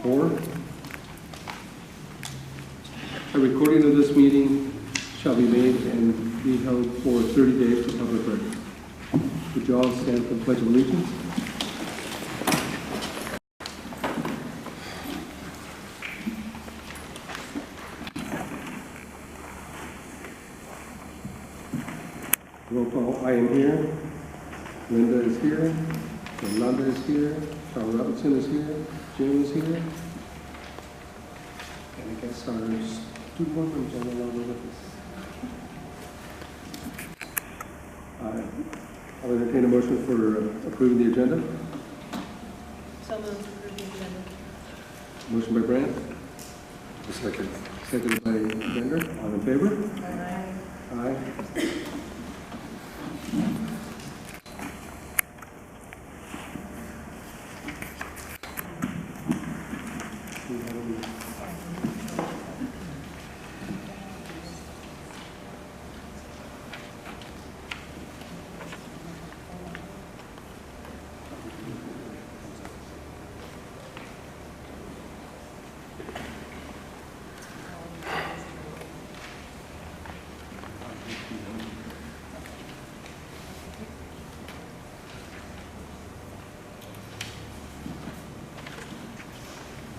4. A recording of this meeting shall be made and be held for 30 days for public record. Would you all stand for the Pledge of Allegiance? Roll call. I am here. Linda is here. Yolanda is here. Charles Robinson is here. Jim is here. And I guess our student board members are no longer with us. I'll entertain a motion for approving the agenda. So moved to approve the agenda. Motion by Brandt. Second. Second by Bender. All in favor? Aye. Aye.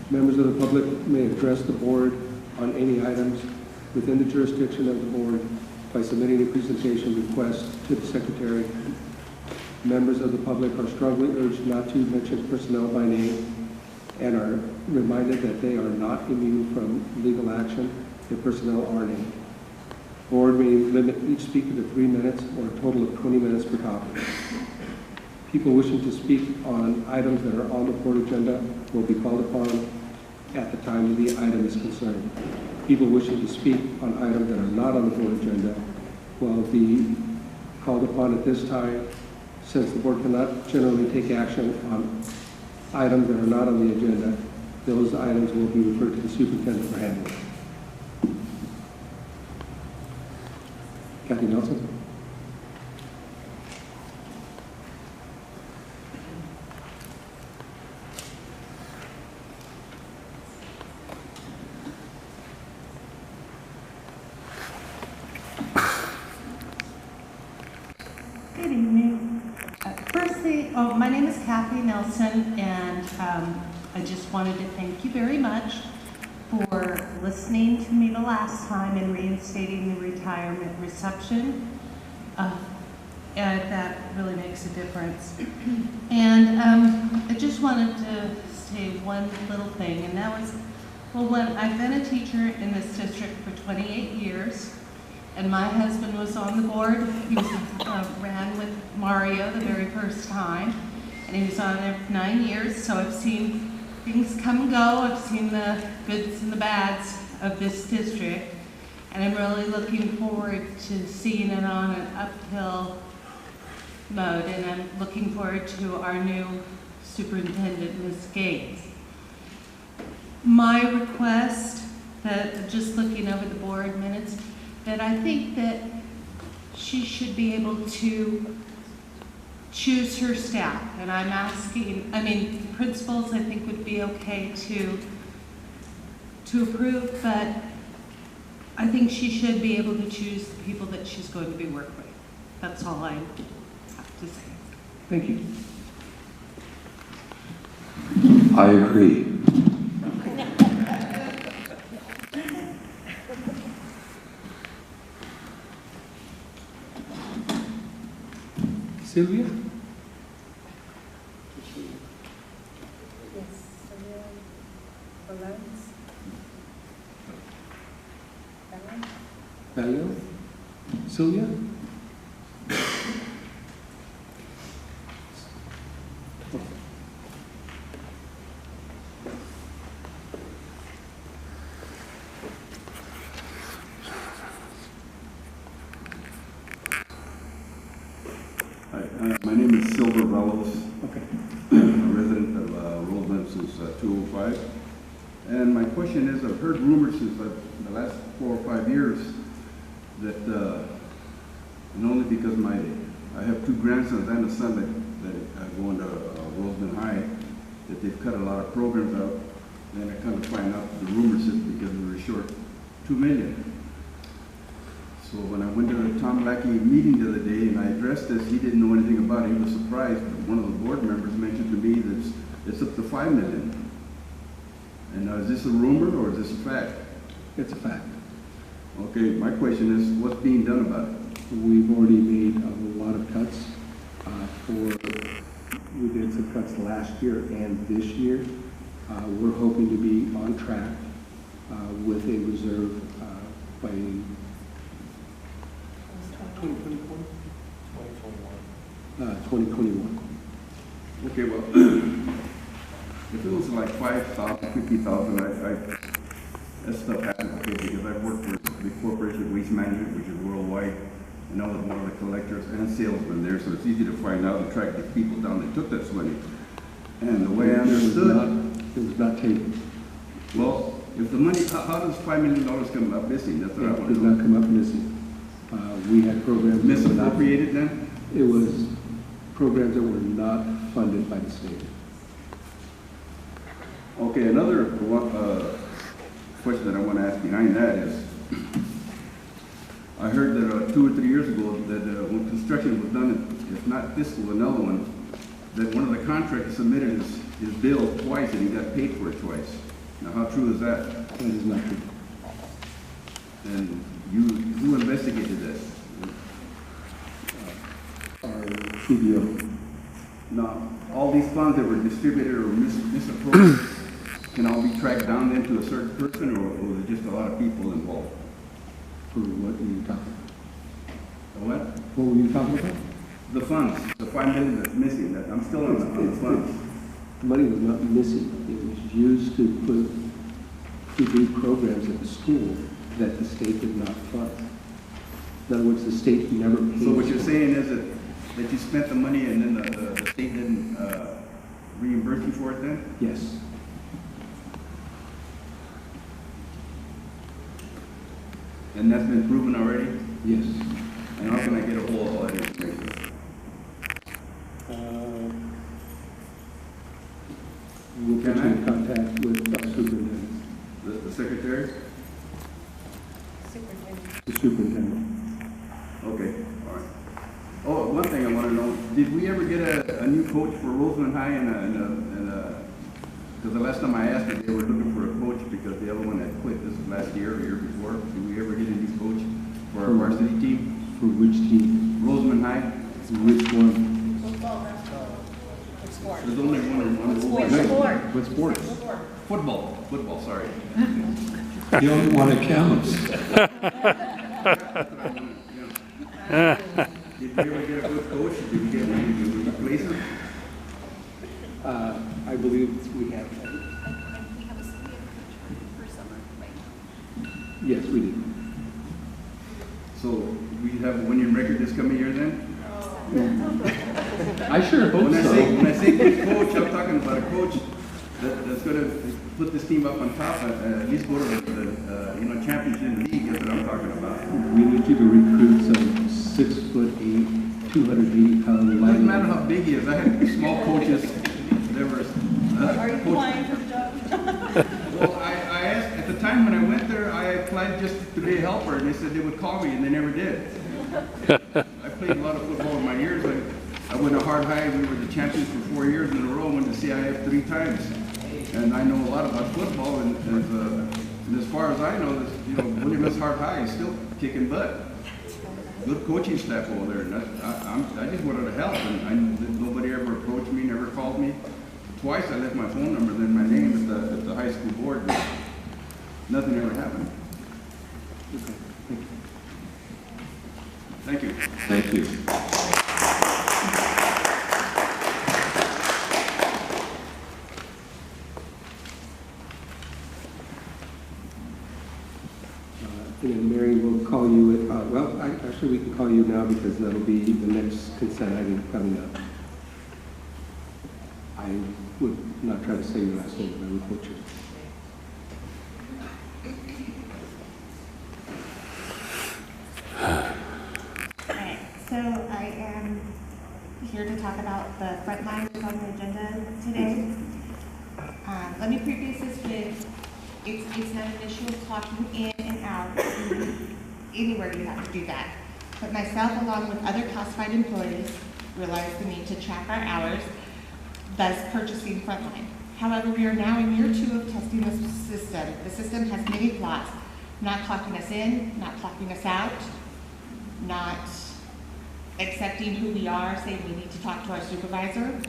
Members of the public may address the board on any items within the jurisdiction of the board by submitting a presentation request to the secretary. Members of the public are strongly urged not to mention personnel by name and are reminded that they are not immune from legal action if personnel are named. Board may limit each speaker to 3 minutes or a total of 20 minutes per topic. People wishing to speak on items that are on the board agenda will be called upon at the time the item is concerned. People wishing to speak on items that are not on the board agenda will be called upon at this time. Since the board cannot generally take action on items that are not on the agenda, those items will be referred to the superintendent for handling. Kathy Nelson. Good evening. Firstly, my name is Kathy Nelson, and I just wanted to thank you very much for listening to me the last time and reinstating the retirement reception. That really makes a difference. And I just wanted to say one little thing, and that was, well, when I've been a teacher in this district for 28 years, and my husband was on the board. He was, ran with Mario the very first time, and he was on there for 9 years, so I've seen things come and go. I've seen the goods and the bads of this district, and I'm really looking forward to seeing it on an uphill mode, and I'm looking forward to our new superintendent, Ms. Gates. My request, that just looking over the board minutes, that I think that she should be able to choose her staff. And I'm asking, I mean, principals I think would be okay to approve, but I think she should be able to choose the people that she's going to be working with. That's all I have to say. Thank you. I agree. Sylvia? Yes, Sylvia Brandts. Valio? Sylvia? My name is Silver Bellows. Okay. I'm a resident of Rosamond since 2005. And my question is, I've heard rumors since the last 4 or 5 years that, and only because I have 2 grandsons and a son that go into Rosamond High, that they've cut a lot of programs out. Then I come to find out the rumor said because we were short $2 million. So when I went to the Tom Lackey meeting the other day and I addressed this, he didn't know anything about it. He was surprised, but one of the board members mentioned to me that it's up to $5 million. And is this a rumor or is this a fact? It's a fact. Okay, my question is, what's being done about it? We've already made a lot of cuts. We did some cuts last year and this year. We're hoping to be on track with a reserve by 2021. Okay, well, if it was like 5,000, 50,000, that stuff happens, okay, because I've worked for the Corporation Waste Management, which is worldwide, and I was one of the collectors and salesmen there, so it's easy to find out and track the people down that took that money. And the way I understood, It was not taken. well, if the money, how does $5 million come up missing? That's what I It want did to not know. come up missing. We had programs. that were not- Misappropriated then? It was programs that were not funded by the state. Okay, another question that I want to ask behind that is, I heard that 2 or 3 years ago that when construction was done, if not this school, another one, that one of the contractors submitted his bill twice and he got paid for it twice. Now, how true is that? That is not true. And who investigated this? Our CBO. Now, all these funds that were distributed or misappropriated can all be tracked down then to a certain person, or was it just a lot of people involved? For what were you talking about? What? What were you talking about? The funds, the $5 million that's missing, that I'm still on the funds. The money was not missing. It was used to do programs at the school that the state did not fund. In other words, the state never paid. So what you're for. saying is that you spent the money and then the state didn't reimburse you for it then? Yes. And that's been proven already? Yes. And how can I get a hold of all that information? We'll put Can you I? in contact with the superintendent. The secretary? Superintendent. The superintendent. Okay, all right. Oh, one thing I want to know, did we ever get a new coach for Rosamond High because the last time I asked if they were looking for a coach because the other one had quit this last year or year before, did we ever get a new coach for our varsity team? For which team? Rosamond High? Which one? Football, basketball. What sport? There's only one. Which sport? What sports? Football, sorry. The only one that counts. Did we ever get a good coach? Did we replace him? I believe we have. We have a for summer right now. Yes, we did. So we have a winning record this coming year then? I sure hope When I so. say good coach, I'm talking about a coach that's going to put this team up on top, at least go to the championship league. That's what I'm talking about. We need you to recruit some 6'8", 280-pound It doesn't matter how big he is. I had small coaches that were. Are you applying for the job? Well, I asked at the time when I went there. I applied just to be a helper, and they said they would call me, and they never did. I played a lot of football in my years. I went to Hard High. We were the champions for 4 years in a row. Went to CIF 3 times, and I know a lot about football. And as far as I know, William Hard High is still kicking butt. Good coaching staff over there. And I just wanted to help, and nobody ever approached me, never called me. Twice I left my phone number, then my name at the high school board. Nothing ever happened. Thank you. Thank you. And then Mary will call you actually we can call you now because that'll be the next consent item coming up. I would not try to say your last name, but I would put you. Alright, so I am here to talk about the front lines on the agenda today. Let me preface this with It's not an issue of clocking in and out. Anywhere you have to do that. But myself, along with other classified employees, realized the need to track our hours, thus purchasing Frontline. However, we are now in year 2 of testing the system. The system has many flaws. Not clocking us in, not clocking us out, not accepting who we are, saying we need to talk to our supervisor,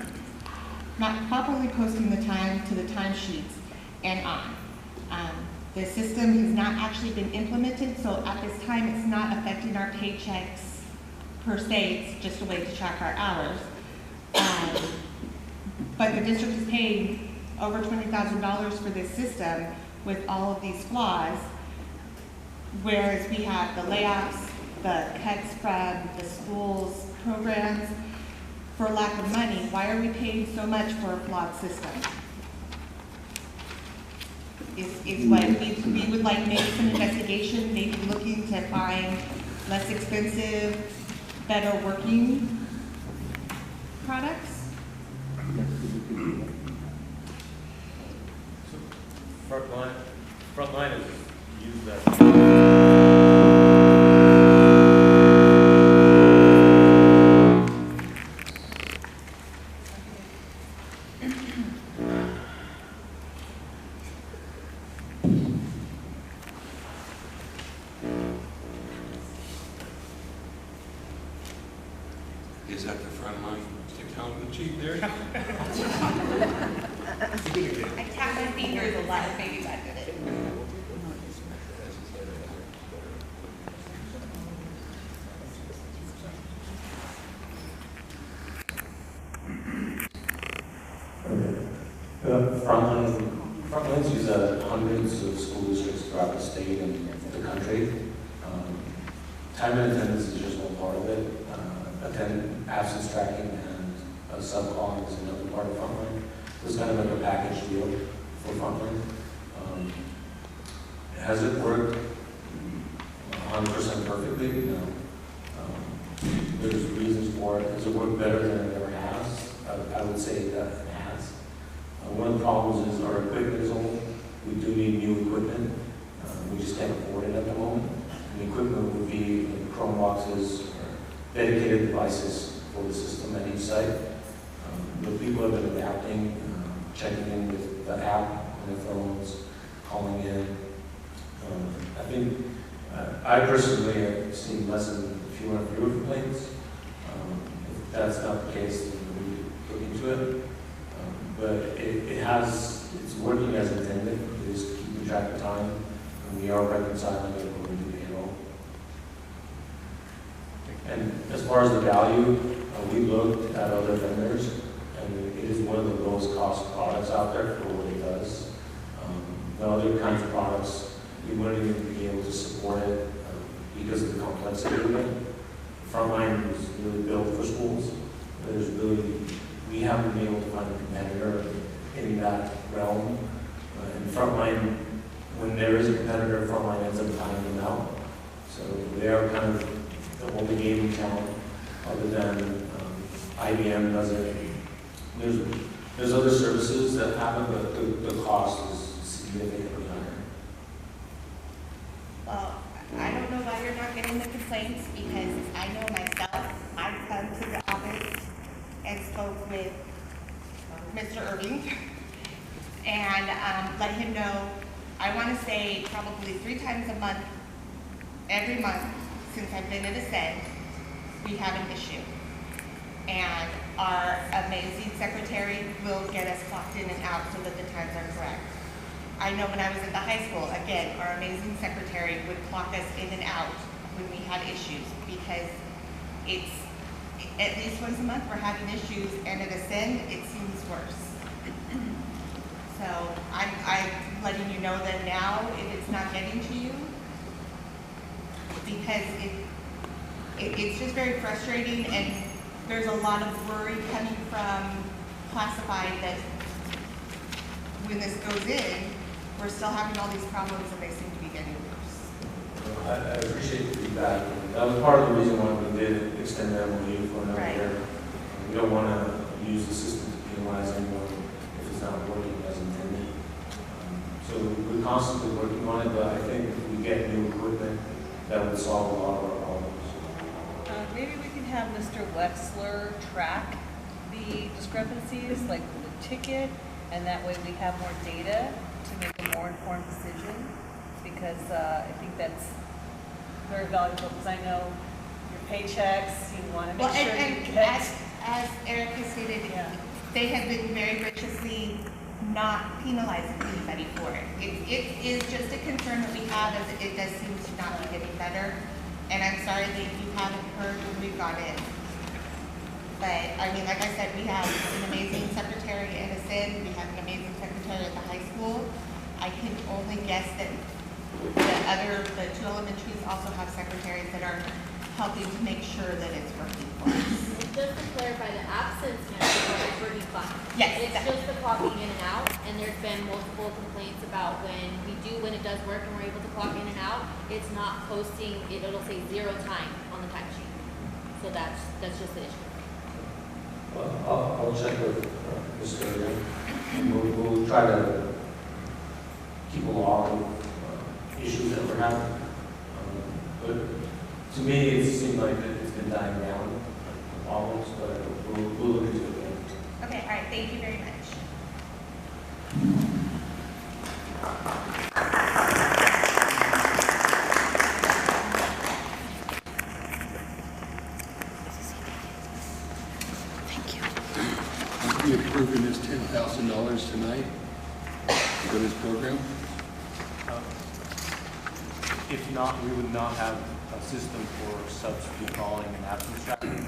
not properly posting the time to the timesheets and on. The system has not actually been implemented, so at this time it's not affecting our paychecks per se, it's just a way to track our hours. But the district is paying over $20,000 for this system with all of these flaws, whereas we have the layoffs, the cuts from the school's programs for lack of money. Why are we paying so much for a flawed system? Is what we would like maybe some investigation, maybe looking to find less expensive, better working products. Frontline is used that. Is that the Frontline technology there? I tap my fingers a lot, maybe I did it. Frontlines use hundreds of school districts throughout the state and the country. Time and attendance is just one part of it. Absence tracking and sub-call is another part of Frontline. It's kind of like a package deal for Frontline. Has it worked 100% perfectly? No. There's reasons for it. Has it worked better than it ever has? I would say that it has. One of the problems is our equipment is old. We do need new equipment. We just can't afford it at the moment. And the equipment would be Chrome boxes or dedicated devices for the system at each site. But people have been adapting, checking in with the app on their phones, calling in. I think I personally have seen less than fewer complaints. If that's not the case, then we look into it. But it's working as intended. It is keeping track of time, and we are reconciling it when we do payroll. And as far as the value, we looked at other vendors, and it is one of the lowest cost products out there for what it does. The other kinds of products, we wouldn't even be able to support it because of the complexity of it. Frontline was really built for schools. We haven't been able to find a competitor in that realm. And Frontline, when there is a competitor, Frontline ends up buying them out. So they are kind of the only game in town, other than IBM does it. There's other services that happen, but the cost is significantly higher. Well, I don't know why you're not getting the complaints, because I know myself, I've come to the office and spoke with Mr. Irving and let him know, I want to say probably 3 times a month, every month since I've been at Ascend, we have an issue. And our amazing secretary will get us clocked in and out so that the times are correct. I know when I was at the high school, again, our amazing secretary would clock us in and out when we had issues, because it's at least once a month we're having issues, and at Ascend it seems worse. So I'm letting you know that now if it's not getting to you, because it's just very frustrating, and there's a lot of worry coming from classified that when this goes in, we're still having all these problems and they seem to be getting worse. I appreciate the feedback. That was part of the reason why we did extend the MOU for another year. We don't want to use the system to penalize anyone if it's not working as intended. So we're constantly working on it, but I think if we get new equipment, that would solve a lot of our problems. Maybe we can have Mr. Wexler track the discrepancies, like the ticket, and that way we have more data to make a more informed decision, because I think that's very valuable, because I know your paychecks, you want to Well, make sure and you get. as Erica stated, Yeah. they have been very graciously not penalizing anybody for it. It is just a concern that we have, as it does seem to not be getting better. And I'm sorry that you haven't heard when we've gone in. But, I mean, like I said, we have an amazing secretary at Ascend, we have an amazing secretary at the high school. I can only guess that the two elementaries also have secretaries that are helping to make sure that it's working for us. Just to clarify, the absence manager is working fine. Yes, It's exactly. just the clocking in and out, and there's been multiple complaints about when it does work and we're able to clock in and out, it's not posting, it'll say 0 time on the timesheet. So that's just the issue. I'll check with Mr. Irving, and we'll try to keep a log of issues that we're having. But to me, it seemed like that it's been dying down, the problems, but we'll look into it again. Okay, all right, thank you very much. Are we approving this $10,000 tonight for this program? If not, we would not have a system for substitute calling and absence tracking.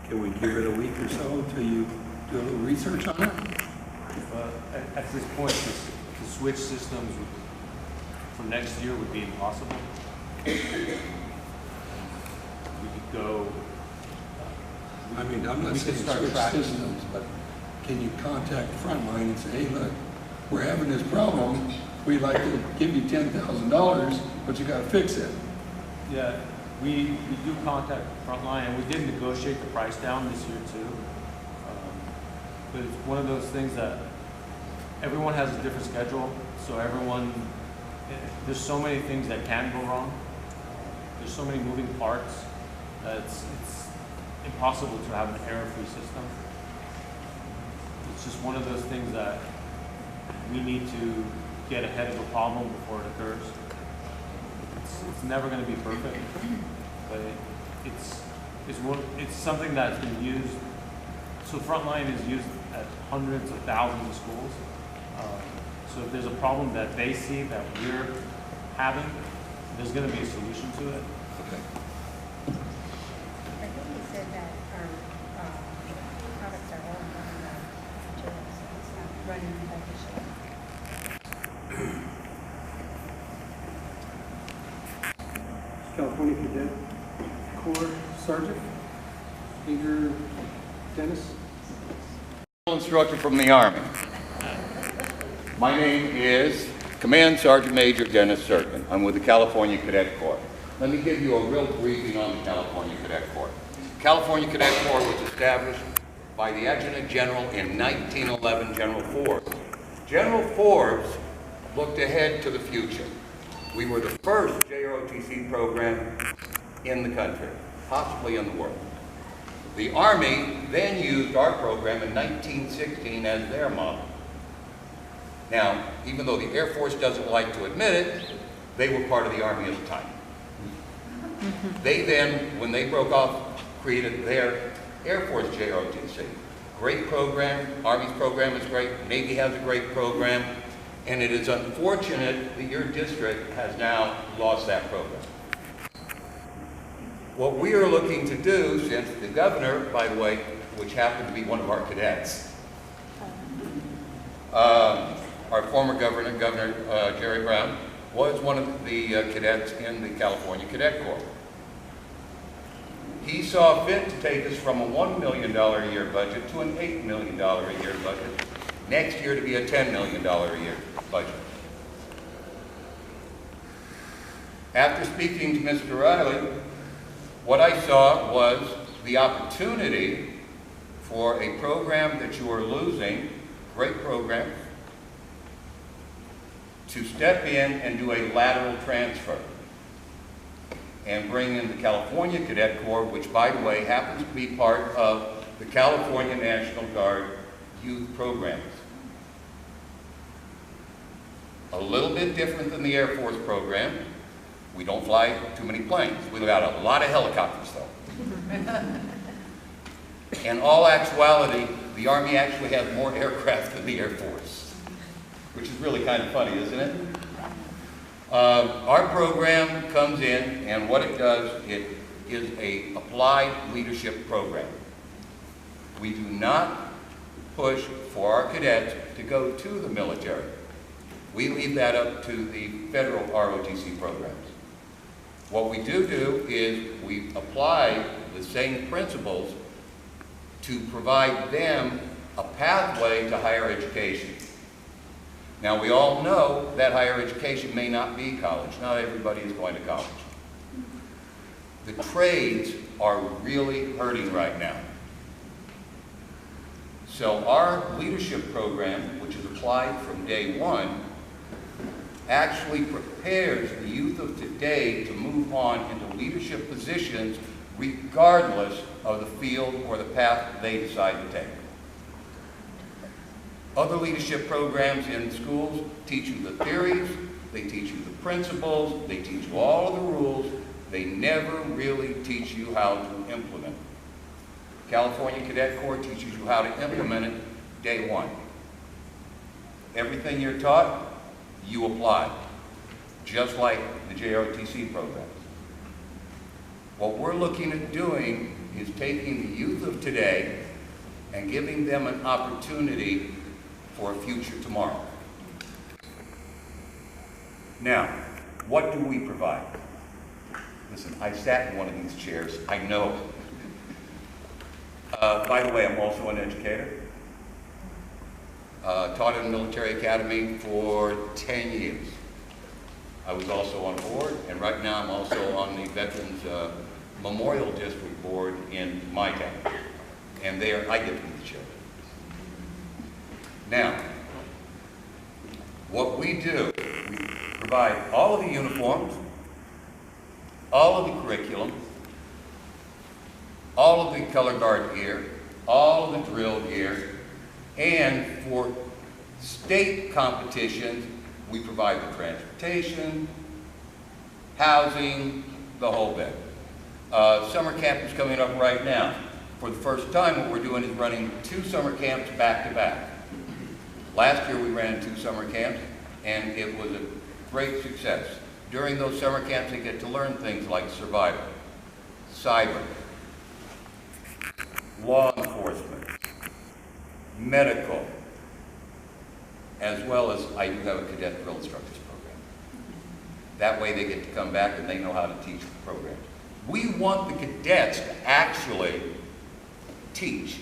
Can we give it a week or so till you do a little research on it? But at this point, to switch systems for next year would be impossible. We could go. I mean, I'm not we saying could start switch tracking. systems, but can you contact Frontline and say, hey, look, we're having this problem. We'd like to give you $10,000, but you got to fix it. Yeah, we do contact Frontline, and we did negotiate the price down this year too. But it's one of those things that everyone has a different schedule, so there's so many things that can go wrong. There's so many moving parts that it's impossible to have an error-free system. It's just one of those things that we need to get ahead of a problem before it occurs. It's never going to be perfect, but it's something that's been used. So Frontline is used at hundreds of thousands of schools. So if there's a problem that they see that we're having, there's going to be a solution to it. Okay. I think you said that our products are all running materials, so it's not running like it should. California Cadet Corps Sergeant, Major Dennis. Instructor from the Army. My name is Command Sergeant Major Dennis Sirkin. I'm with the California Cadet Corps. Let me give you a real briefing on the California Cadet Corps. California Cadet Corps was established by the Adjutant General in 1911, General Forbes. General Forbes looked ahead to the future. We were the first ROTC program in the country, possibly in the world. The Army then used our program in 1916 as their model. Now, even though the Air Force doesn't like to admit it, they were part of the Army at the time. They then, when they broke off, created their Air Force JROTC. Great program, Army's program is great, Navy has a great program, and it is unfortunate that your district has now lost that program. What we are looking to do, since the governor, by the way, which happened to be one of our cadets, our former governor, Jerry Brown, was one of the cadets in the California Cadet Corps. He saw fit to take us from a $1 million a year budget to an $8 million a year budget. Next year to be a $10 million a year budget. After speaking to Mr. Riley, what I saw was the opportunity for a program that you are losing, great program, to step in and do a lateral transfer and bring in the California Cadet Corps, which, by the way, happens to be part of the California National Guard youth programs. A little bit different than the Air Force program. We don't fly too many planes. We've got a lot of helicopters, though. In all actuality, the Army actually has more aircraft than the Air Force, which is really kind of funny, isn't it? Our program comes in, and what it does, it is a applied leadership program. We do not push for our cadets to go to the military. We leave that up to the federal ROTC programs. What we do is we apply the same principles to provide them a pathway to higher education. Now, we all know that higher education may not be college. Not everybody is going to college. The trades are really hurting right now. So our leadership program, which is applied from day one, actually prepares the youth of today to move on into leadership positions regardless of the field or the path they decide to take. Other leadership programs in schools teach you the theories, they teach you the principles, they teach you all of the rules, they never really teach you how to implement it. California Cadet Corps teaches you how to implement it day one. Everything you're taught, you apply, just like the JROTC programs. What we're looking at doing is taking the youth of today and giving them an opportunity for a future tomorrow. Now, what do we provide? Listen, I sat in one of these chairs, I know. By the way, I'm also an educator. Taught in the military academy for 10 years. I was also on board, and right now I'm also on the Veterans Memorial District Board in my town. And there, I get to be the chair. Now, what we do, we provide all of the uniforms, all of the curriculum, all of the color guard gear, all of the drill gear, and for state competitions, we provide the transportation, housing, the whole bit. Summer camp is coming up right now. For the first time, what we're doing is running 2 summer camps back to back. Last year we ran 2 summer camps, and it was a great success. During those summer camps, they get to learn things like survival, cyber, law enforcement, medical, as well as I do have a cadet drill instructors program. That way they get to come back and they know how to teach the program. We want the cadets to actually teach.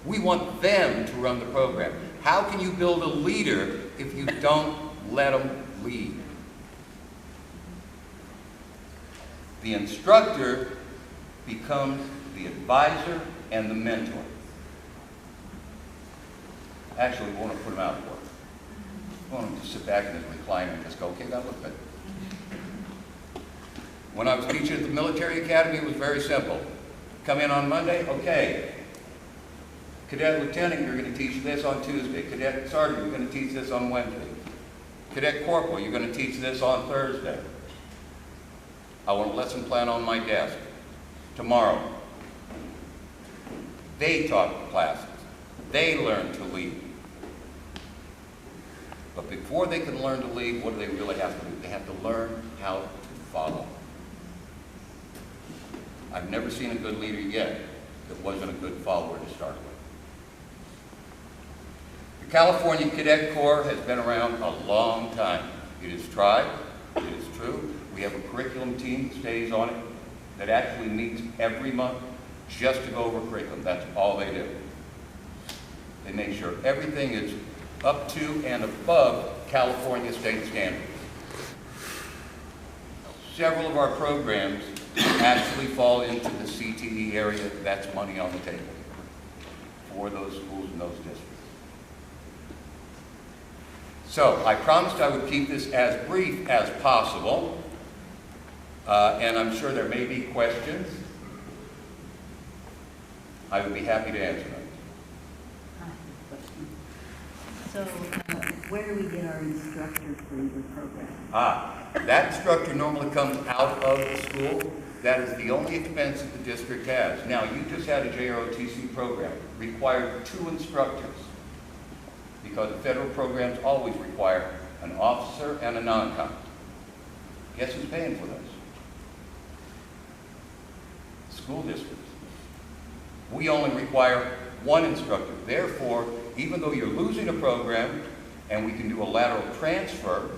We want them to run the program. How can you build a leader if you don't let them lead? The instructor becomes the advisor and the mentor. Actually, we want to put them out of work. We want them to sit back in his recliner and just go, okay, that looked good. When I was teaching at the military academy, it was very simple. Come in on Monday, okay. Cadet Lieutenant, you're going to teach this on Tuesday. Cadet Sergeant, you're going to teach this on Wednesday. Cadet Corporal, you're going to teach this on Thursday. I want a lesson plan on my desk. Tomorrow. They taught the classes. They learn to lead. But before they can learn to lead, what do they really have to do? They have to learn how to follow. I've never seen a good leader yet that wasn't a good follower to start with. The California Cadet Corps has been around a long time. It is tried, it is true. We have a curriculum team that stays on it that actually meets every month just to go over curriculum. That's all they do. They make sure everything is up to and above California state standards. Several of our programs actually fall into the CTE area. That's money on the table for those schools and those districts. So I promised I would keep this as brief as possible, and I'm sure there may be questions. I would be happy to answer them. So, where do we get our instructor for your program? That instructor normally comes out of the school. That is the only expense that the district has. Now, you just had a ROTC program, required 2 instructors, because the federal programs always require an officer and a non-com. Guess who's paying for those? School districts. We only require 1 instructor. Therefore, even though you're losing a program, and we can do a lateral transfer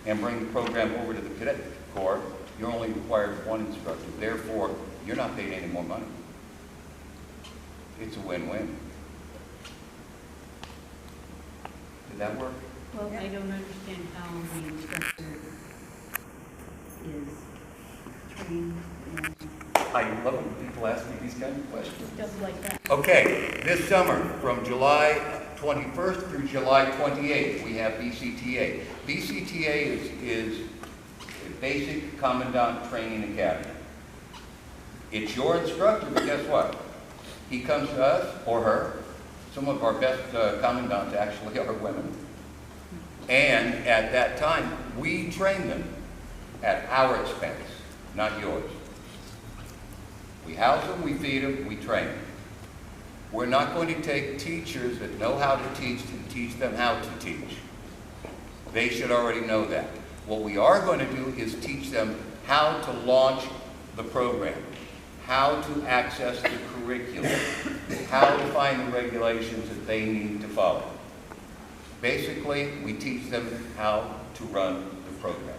and bring the program over to the Cadet Corps, you're only required 1 instructor. Therefore, you're not paying any more money. It's a win-win. Did that work? Well, I don't understand how the instructor is trained and I love when people ask me these kind of questions. stuff like that. Okay, this summer, from July 21st through July 28th, we have BCTA. BCTA is a Basic Commandant Training Academy. It's your instructor, but guess what? He comes to us, or her. Some of our best commandants actually are women. And at that time, we train them at our expense, not yours. We house them, we feed them, we train them. We're not going to take teachers that know how to teach and teach them how to teach. They should already know that. What we are going to do is teach them how to launch the program, how to access the curriculum, how to find the regulations that they need to follow. Basically, we teach them how to run the program.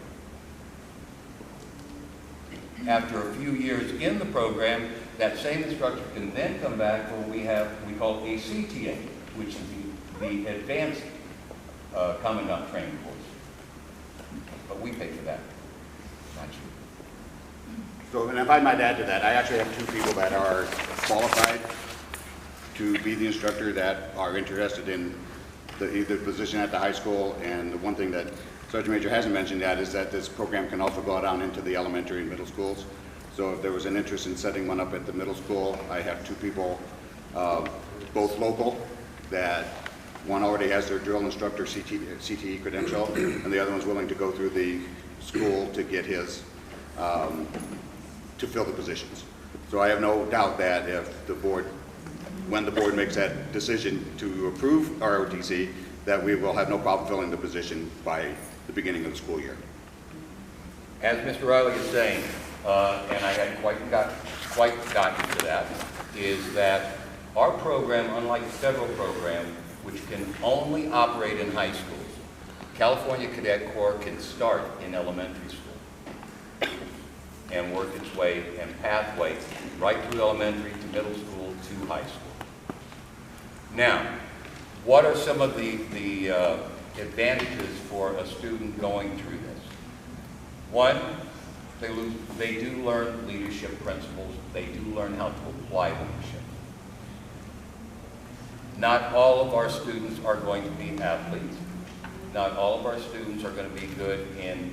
After a few years in the program, that same instructor can then come back for what we call a CTA, which is the Advanced Commandant Training Course. But we pay for that, not you. So, and if I might add to that, I actually have 2 people that are qualified to be the instructor that are interested in either position at the high school, and the one thing that Sergeant Major hasn't mentioned yet is that this program can also go down into the elementary and middle schools. So if there was an interest in setting one up at the middle school, I have 2 people, both local, that one already has their drill instructor CTE credential, and the other one's willing to go through the school to get his, to fill the positions. So I have no doubt that if the board, when the board makes that decision to approve ROTC, that we will have no problem filling the position by the beginning of the school year. As Mr. Riley is saying, and I hadn't quite gotten to that, is that our program, unlike the federal program, which can only operate in high schools, California Cadet Corps can start in elementary school and work its way and pathway right through elementary to middle school to high school. Now, what are some of the advantages for a student going through this? One, they do learn leadership principles. They do learn how to apply leadership. Not all of our students are going to be athletes. Not all of our students are going to be good in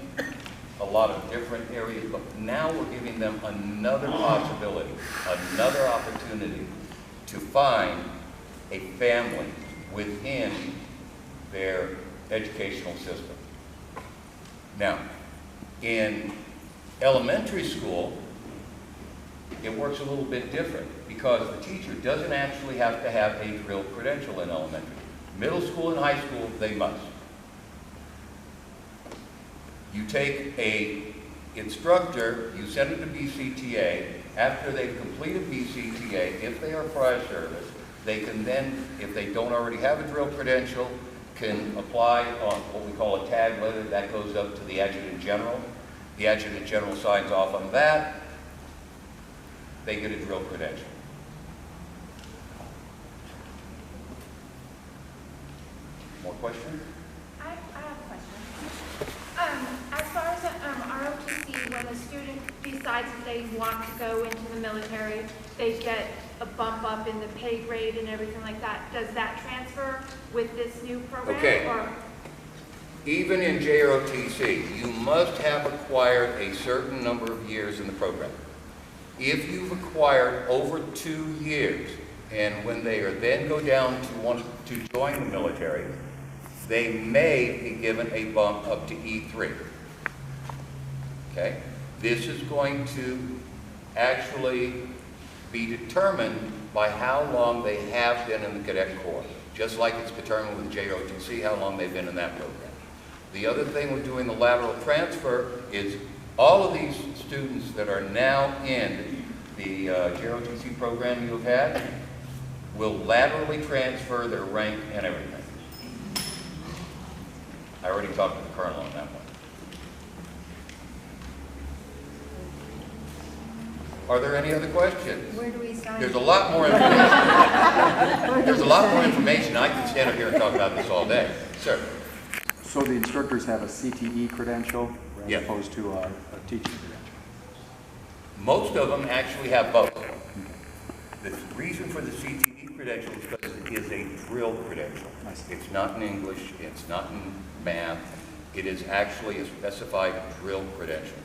a lot of different areas, but now we're giving them another possibility, another opportunity to find a family within their educational system. Now, in elementary school, it works a little bit different because the teacher doesn't actually have to have a drill credential in elementary. Middle school and high school, they must. You take a instructor, you send them to BCTA. After they've completed BCTA, if they are prior service, they can then, if they don't already have a drill credential, can apply on what we call a tag letter. That goes up to the Adjutant General. The Adjutant General signs off on that. They get a drill credential. More questions? I have a question. As far as ROTC, when a student decides that they want to go into the military, they get a bump up in the pay grade and everything like that. Does that transfer with this new program? Okay. Or? even in JROTC, you must have acquired a certain number of years in the program. If you've acquired over 2 years, and when they are then go down to want to join the military, they may be given a bump up to E3. Okay? This is going to actually be determined by how long they have been in the Cadet Corps, just like it's determined with JROTC how long they've been in that program. The other thing with doing the lateral transfer is all of these students that are now in the JROTC program you've had will laterally transfer their rank and everything. I already talked to the colonel on that one. Are there any other questions? Where do we sign? There's a lot more information. There's a lot more information. I can stand up here and talk about this all day. Sir. So the instructors have a CTE credential as Yeah. opposed to a teaching credential? Most of them actually have both. The reason for the CTE credential is because it is a drill credential. It's not in English, it's not in math. It is actually a specified drill credential.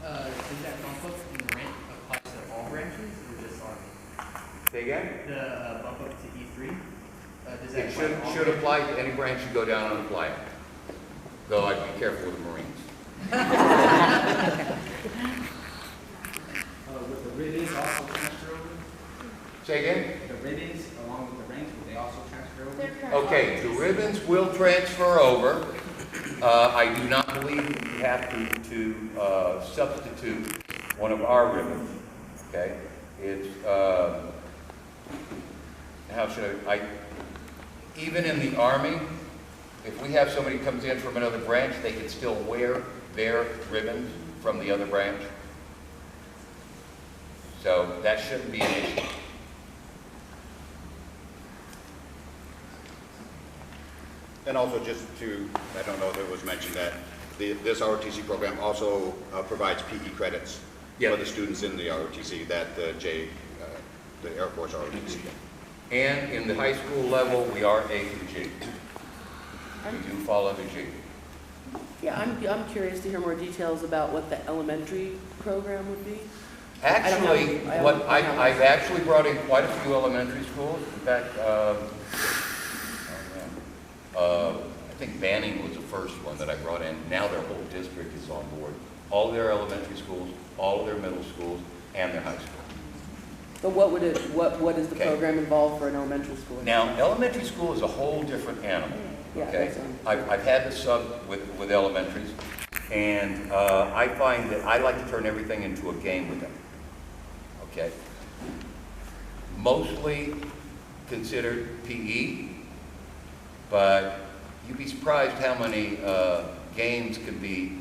Does that bump up in rank apply to all branches or just Army? Say again? The bump up to E3? Does that It apply to all should apply to any branch you go down and apply it. Though I'd be careful with the Marines. With the ribbons also transfer over? Say again? The ribbons along with the ranks, will they also transfer over? Okay, the ribbons will transfer over. I do not believe you have to substitute one of our ribbons. Okay, it's how should I? Even in the Army, if we have somebody who comes in from another branch, they can still wear their ribbons from the other branch. So that shouldn't be an issue. And also just to, I don't know if it was mentioned that this ROTC program also provides PE credits for the students in the ROTC that the Air Force ROTC. And in the high school level, we are A through G. We do follow the G. Yeah, I'm curious to hear more details about what the elementary program would be. Actually, I've actually brought in quite a few elementary schools. In fact, I think Banning was the first one that I brought in. Now their whole district is on board. All their elementary schools, all of their middle schools, and their high school. So what does the program involve for an elementary school? Now, elementary school is a whole different animal. Yeah, Okay, I've had this sub with elementaries, and I find that I like to turn everything into a game with them. Okay, mostly considered PE, but you'd be surprised how many games can be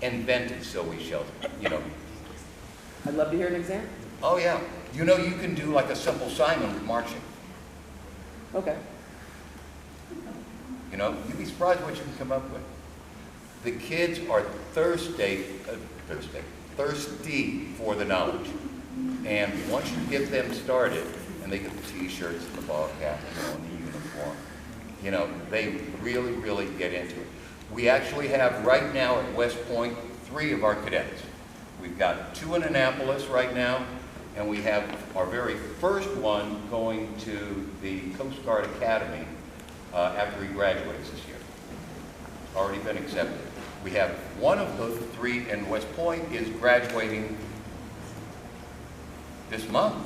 invented, so we shall, you know. I'd love to hear an example. Oh yeah, you know you can do like a simple Simon with marching. Okay. You know, you'd be surprised what you can come up with. The kids are thirsty for the knowledge. And once you get them started, and they get the t-shirts and the ball cap, and the uniform, you know, they really, really get into it. We actually have right now at West Point 3 of our cadets. We've got 2 in Annapolis right now, and we have our very first one going to the Coast Guard Academy after he graduates this year. Already been accepted. We have one of those 3 in West Point is graduating this month,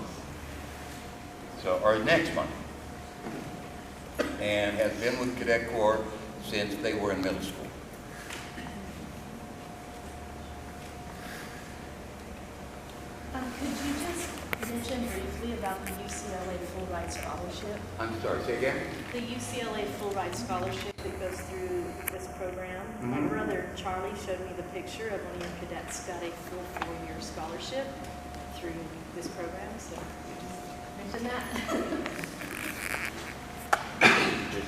so or next month, and has been with Cadet Corps since they were in middle school. Could you just mention briefly about the UCLA Full Ride Scholarship? I'm sorry, say again? The UCLA Full Ride Scholarship that goes through this program. My brother Charlie showed me the picture of one of your cadets got a full 4-year scholarship through this program, so mention that.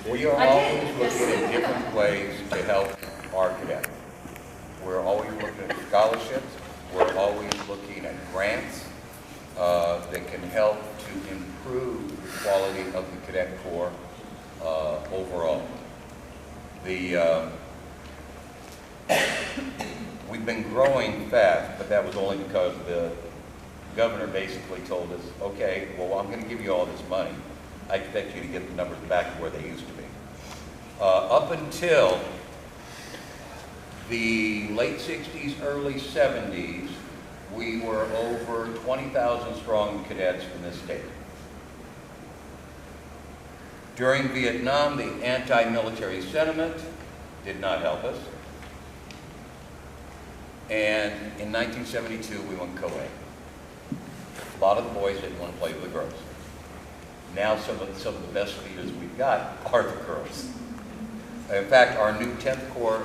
We are always looking at different ways to help our cadets. We're always looking at scholarships. We're always looking at grants that can help to improve the quality of the Cadet Corps. overall. We've been growing fast, but that was only because the governor basically told us, okay, well, I'm going to give you all this money. I expect you to get the numbers back to where they used to be. Up until the late 60s, early 70s, we were over 20,000 strong cadets in this state. During Vietnam, the anti-military sentiment did not help us. And in 1972, we went co-ed. A lot of the boys didn't want to play with the girls. Now some of the best leaders we've got are the girls. In fact, our new 10th Corps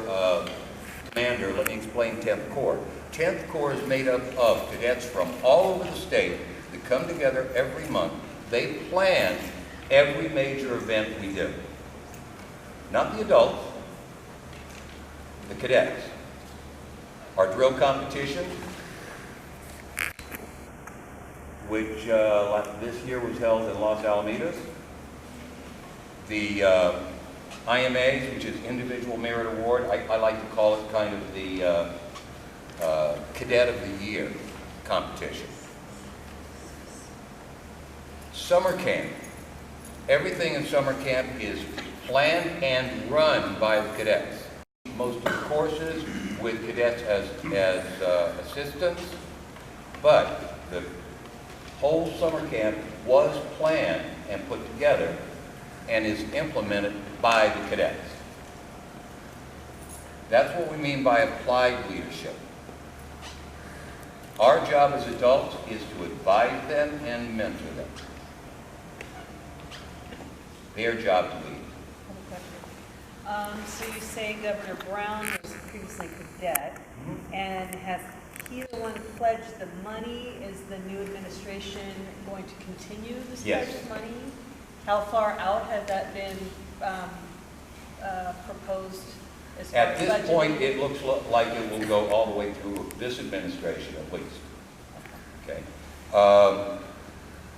commander, let me explain 10th Corps. 10th Corps is made up of cadets from all over the state that come together every month. They plan every major event we do. Not the adults, the cadets. Our drill competition, which this year was held in Los Alamitos. The IMAs, which is Individual Merit Award, I like to call it kind of the Cadet of the Year competition. Summer camp. Everything in summer camp is planned and run by the cadets. Most of the courses with cadets as assistants, but the whole summer camp was planned and put together and is implemented by the cadets. That's what we mean by applied leadership. Our job as adults is to advise them and mentor them. Their job to lead. So you say Governor Brown was previously cadet, and has he the one pledged the money? Is the new administration going to continue this pledge of money? How far out has that been proposed? As far At as this budgeting? point, it looks like it will go all the way through this administration at least. Okay.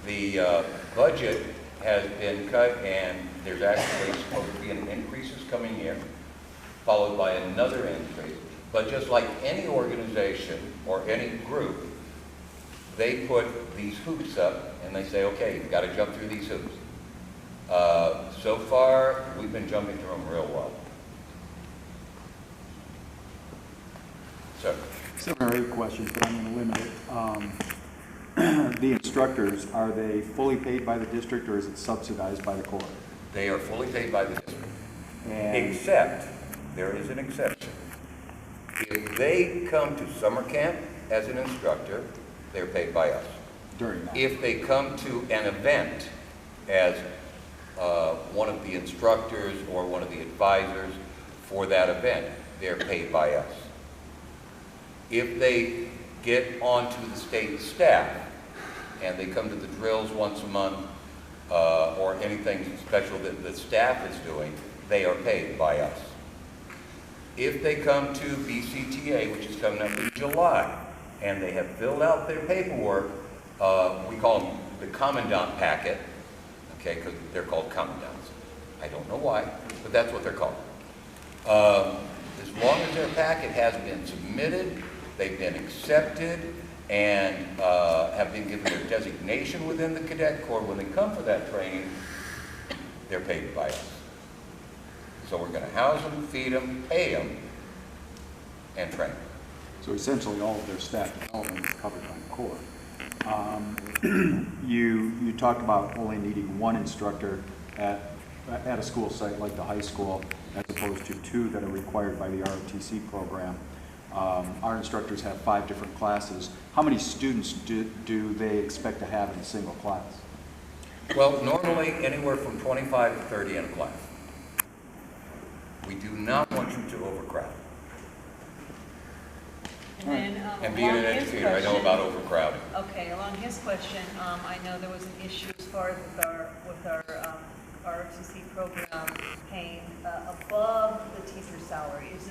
The budget has been cut, and there's actually supposed to be an increase this coming year, followed by another increase. But just like any organization or any group, they put these hoops up and they say, okay, you've got to jump through these hoops. So far, we've been jumping through them real well. So, 7 or 8 questions, but I'm going to limit it. The instructors, are they fully paid by the district or is it subsidized by the Corps? they are fully paid by the district. And Except, there is an exception. If they come to summer camp as an instructor, they're paid by us. during that? If they come to an event as one of the instructors or one of the advisors for that event, they're paid by us. If they get onto the state staff and they come to the drills once a month or anything special that the staff is doing, they are paid by us. If they come to BCTA, which is coming up in July, and they have filled out their paperwork, we call them the commandant packet, okay, because they're called commandants. I don't know why, but that's what they're called. As long as their packet has been submitted, they've been accepted, and have been given their designation within the Cadet Corps, when they come for that training, they're paid by us. So we're going to house them, feed them, pay them, and train them. So essentially all of their staff development is covered by the Corps. You talked about only needing one instructor at a school site like the high school, as opposed to 2 that are required by the ROTC program. Our instructors have 5 different classes. How many students do they expect to have in a single class? Well, normally anywhere from 25 to 30 in a class. We do not want you to overcrowd. And then, And being an along his educator, I know question- about overcrowding. Okay, along his question, I know there was an issue as far as with our ROTC program paying above the teacher's salary. Is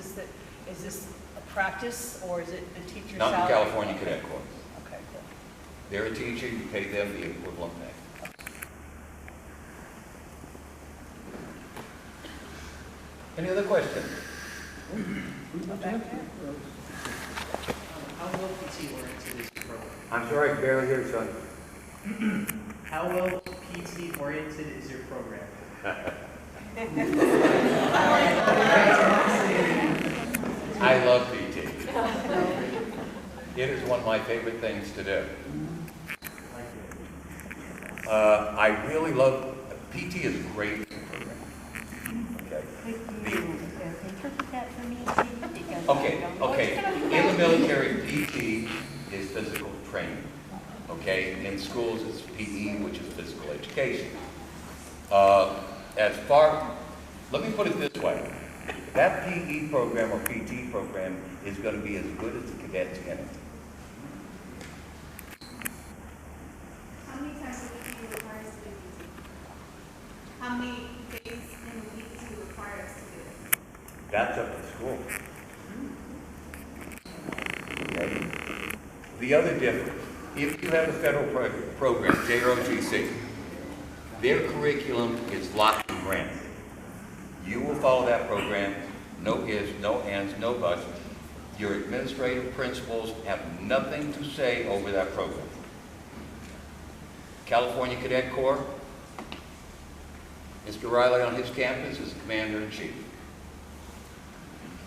this a practice, or is it the teacher's salary? Not in California Cadet Corps. Okay, good. They're a teacher, you pay them the equivalent pay. Any other questions? How well PT oriented is your program? I'm sorry, I can barely hear you, son. How well PT oriented is your program? I love PT. It is one of my favorite things to do. I really love, PT is a great program. Interpret that for me, because Okay. In the military, PT is physical training. Okay, in schools it's PE, which is physical education. Let me put it this way. That PE program or PT program is going to be as good as the cadets in it. How many times a week do you require us to do PT? How many days in a week do you require us to do it? That's up to school. Okay. The other difference, if you have a federal program, ROTC, their curriculum is locked and granted. You will follow that program, no ifs, no ands, no buts. Your administrative principals have nothing to say over that program. California Cadet Corps, Mr. Riley on his campus is the commander-in-chief.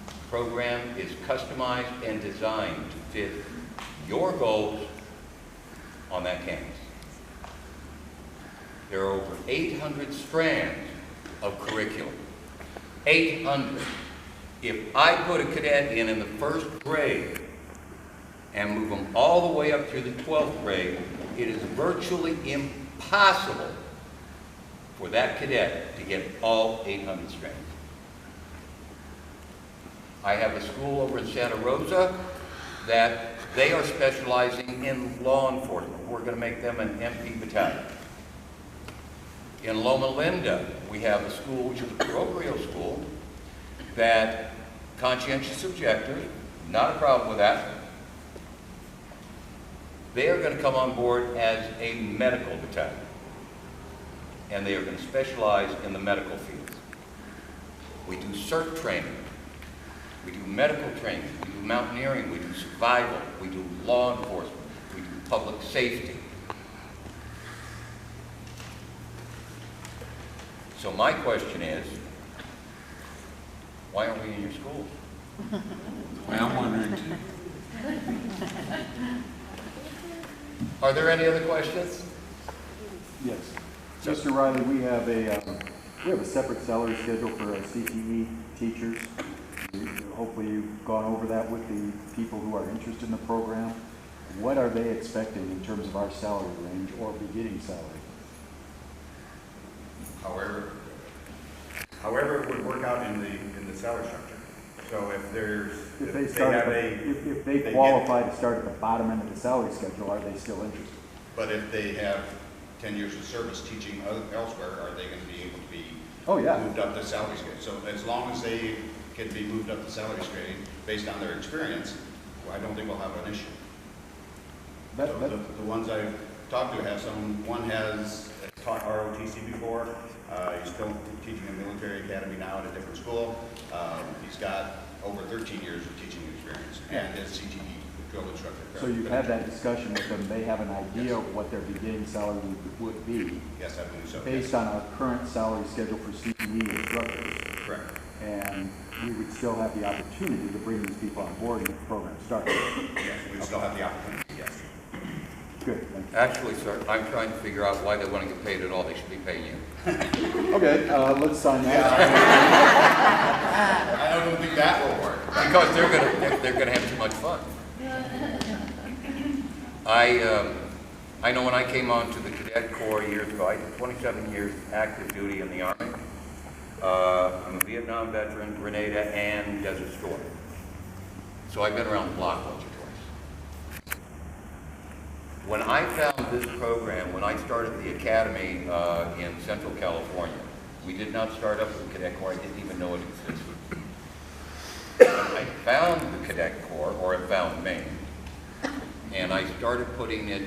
The program is customized and designed to fit your goals on that campus. There are over 800 strands of curriculum. 800. If I put a cadet in the first grade and move them all the way up through the 12th grade, it is virtually impossible for that cadet to get all 800 strands. I have a school over in Santa Rosa that they are specializing in law enforcement. We're going to make them an MP battalion. In Loma Linda, we have a school, which is a parochial school, that conscientious objectors, not a problem with that, they are going to come on board as a medical battalion. And they are going to specialize in the medical fields. We do CERT training. We do medical training. We do mountaineering. We do survival. We do law enforcement. We do public safety. So my question is, why aren't we in your schools? Well, I'm wondering too. Are there any other questions? Yes. Mr. Riley, we have a separate salary schedule for CTE teachers. Hopefully you've gone over that with the people who are interested in the program. What are they expecting in terms of our salary range or beginning salary? However, it would work out in the salary structure. So if they qualify to start at the bottom end of the salary schedule, are they still interested? But if they have 10 years of service teaching elsewhere, are they going to be able to be moved up the salary scale? So as long as they can be moved up the salary scale based on their experience, well, I don't think we'll have an issue. The ones I've talked to have one has taught ROTC before. He's still teaching a military academy now at a different school. He's got over 13 years of teaching experience and is CTE drill instructor. So you've had that discussion with them. They have an idea of what their beginning salary would be. Yes, I believe so. Based on our current salary schedule for CTE instructors. Correct. And we would still have the opportunity to bring these people on board and get the program started. Yes, we still have the opportunity, yes. Good, thank you. Actually, sir, I'm trying to figure out why they want to get paid at all. They should be paying you. Okay, let's sign that. I don't think that will work. Because they're gonna have too much fun. I know when I came on to the Cadet Corps years ago, I did 27 years active duty in the Army. I'm a Vietnam veteran, Grenada, and Desert Storm. So I've been around the block once or twice. When I found this program, when I started the academy in Central California, we did not start up with the Cadet Corps. I didn't even know it existed. I found the Cadet Corps, or it found me, and I started putting it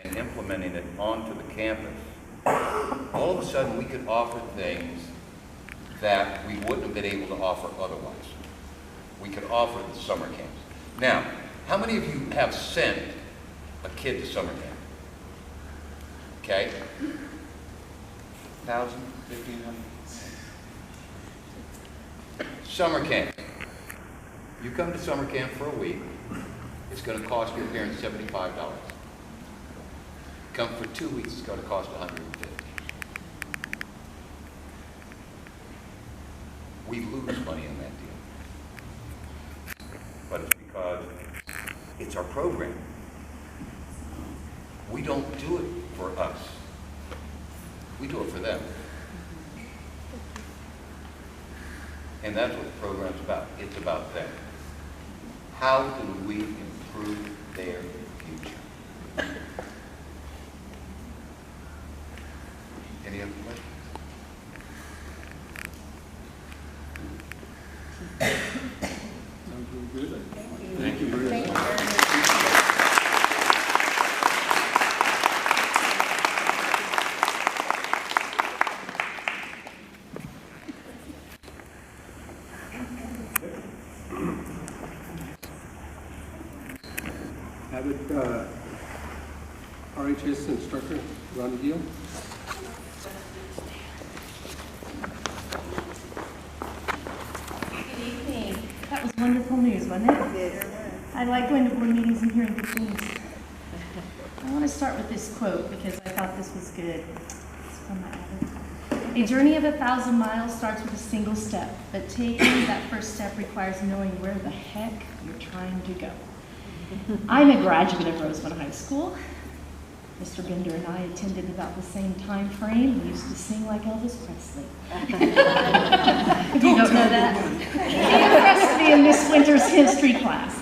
and implementing it onto the campus. All of a sudden, we could offer things that we wouldn't have been able to offer otherwise. We could offer the summer camps. Now, how many of you have sent a kid to summer camp? Okay? 1,000, 1,500? Summer camp. You come to summer camp for a week, it's going to cost your parents $75. Come for 2 weeks, it's going to cost $150. We lose money on that deal. But it's because it's our program. We don't do it for us. We do it for them. And that's what the program's about. It's about them. How do we improve their future? Any other questions? Sounds really good. Thank you very much. RHS instructor, Ron Deal. Good evening. That was wonderful news, wasn't it? I like going to board meetings and hearing good things. I want to start with this quote because I thought this was good. It's from my editor. A journey of 1,000 miles starts with a single step, but taking that first step requires knowing where the heck you're trying to go. I'm a graduate of Rosamond High School. Mr. Bender and I attended about the same time frame. We used to sing like Elvis Presley. If you don't know that, he impressed me in this winter's history class.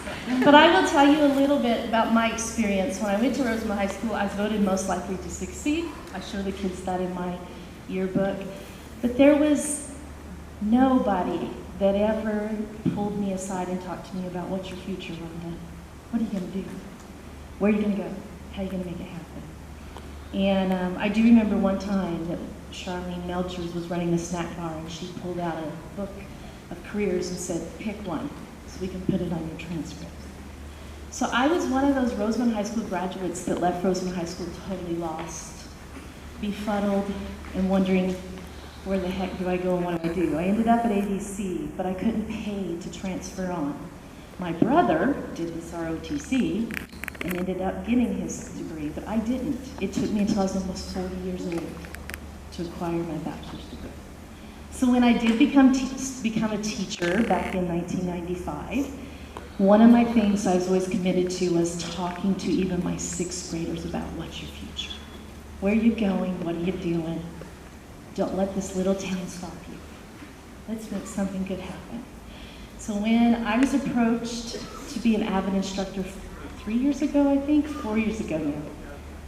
But I will tell you a little bit about my experience. When I went to Rosamond High School, I was voted most likely to succeed. I show the kids that in my yearbook. But there was nobody that ever pulled me aside and talked to me about what's your future, Rhonda? What are you going to do? Where are you going to go? How are you going to make it happen? And I do remember one time that Charlene Melchers was running the snack bar and she pulled out a book of careers and said, pick one so we can put it on your transcript. So I was one of those Rosamond High School graduates that left Rosamond High School totally lost, befuddled, and wondering where the heck do I go and what do I do? I ended up at ABC, but I couldn't pay to transfer on. My brother did his ROTC and ended up getting his degree, but I didn't. It took me until I was almost 40 years old to acquire my bachelor's degree. So when I did become a teacher back in 1995, one of my things I was always committed to was talking to even my 6th graders about what's your future. Where are you going? What are you doing? Don't let this little town stop you. Let's make something good happen. So when I was approached to be an AVID instructor 3 years ago, I think, 4 years ago now,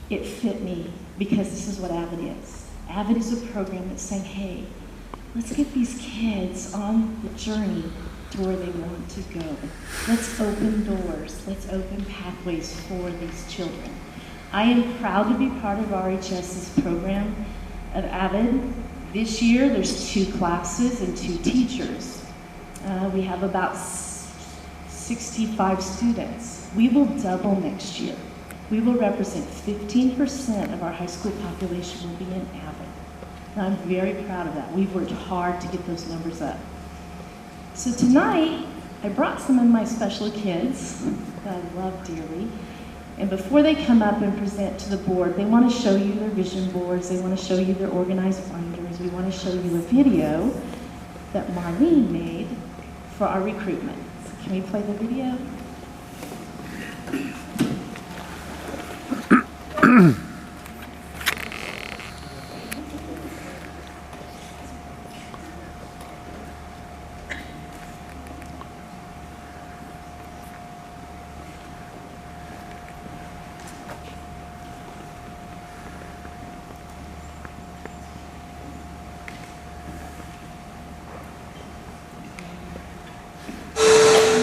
it fit me because this is what AVID is. AVID is a program that's saying, hey, let's get these kids on the journey to where they want to go. Let's open doors. Let's open pathways for these children. I am proud to be part of RHS's program of AVID. This year, there's 2 classes and 2 teachers. We have about 65 students. We will double next year. We will represent 15% of our high school population will be in AVID. And I'm very proud of that. We've worked hard to get those numbers up. So tonight, I brought some of my special kids that I love dearly. And before they come up and present to the board, they want to show you their vision boards. They want to show you their organized binders. We want to show you a video that Marlene made for our recruitment. So can we play the video?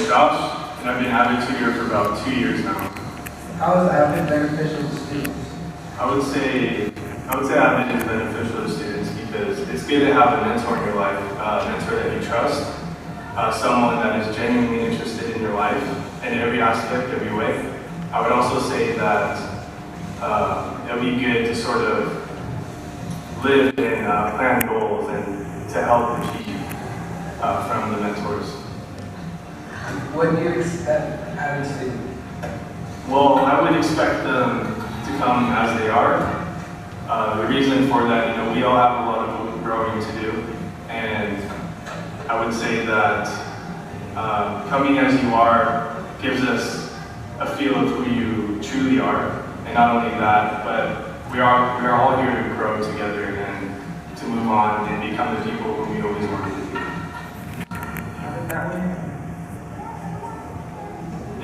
Josh, and I've been AVID tutor for about 2 years now. How is AVID beneficial to students? I would say AVID is beneficial to students because it's good to have a mentor in your life, a mentor that you trust, someone that is genuinely interested in your life in every aspect, every way. I would also say that it would be good to sort of live and plan goals and to help achieve from the mentors. What do you expect out of students? Well, I would expect them to come as they are. The reason for that, we all have a lot of growing to do, and I would say that coming as you are gives us a feel of who you truly are, and not only that, but we are all here to grow together and to move on and become the people who we always wanted to be.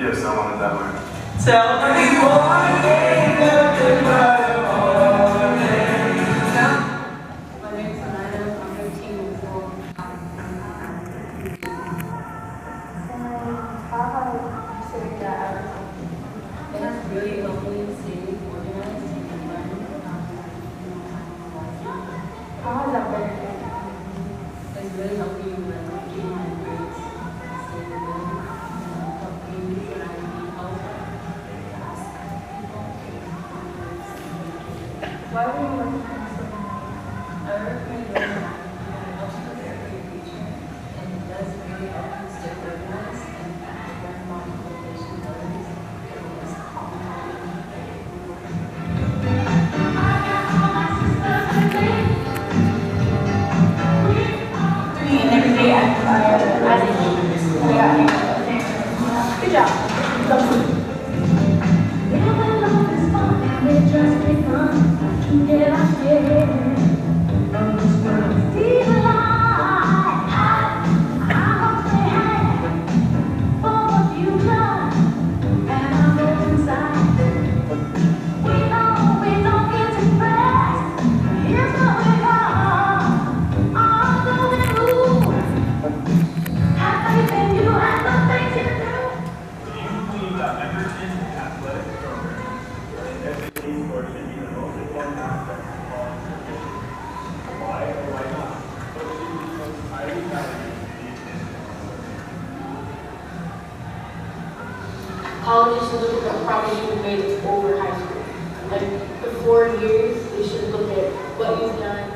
Yes, I want it that way. Tell me one thing nothing but a morning. My name is Anaya. I'm 15 years old. How you say that it has really helped me stay organized and learn how has that benefited? It's really helped me with keeping my grades, stay good, help me when I need help. Why would you work for I work for a young man, and it helps prepare for your future, and it does really help you stay organized and learn multiplication learns, and it's and every day I good job. Colleges should look at the progress you've made over high school. Like the 4 years, they should look at what you've done.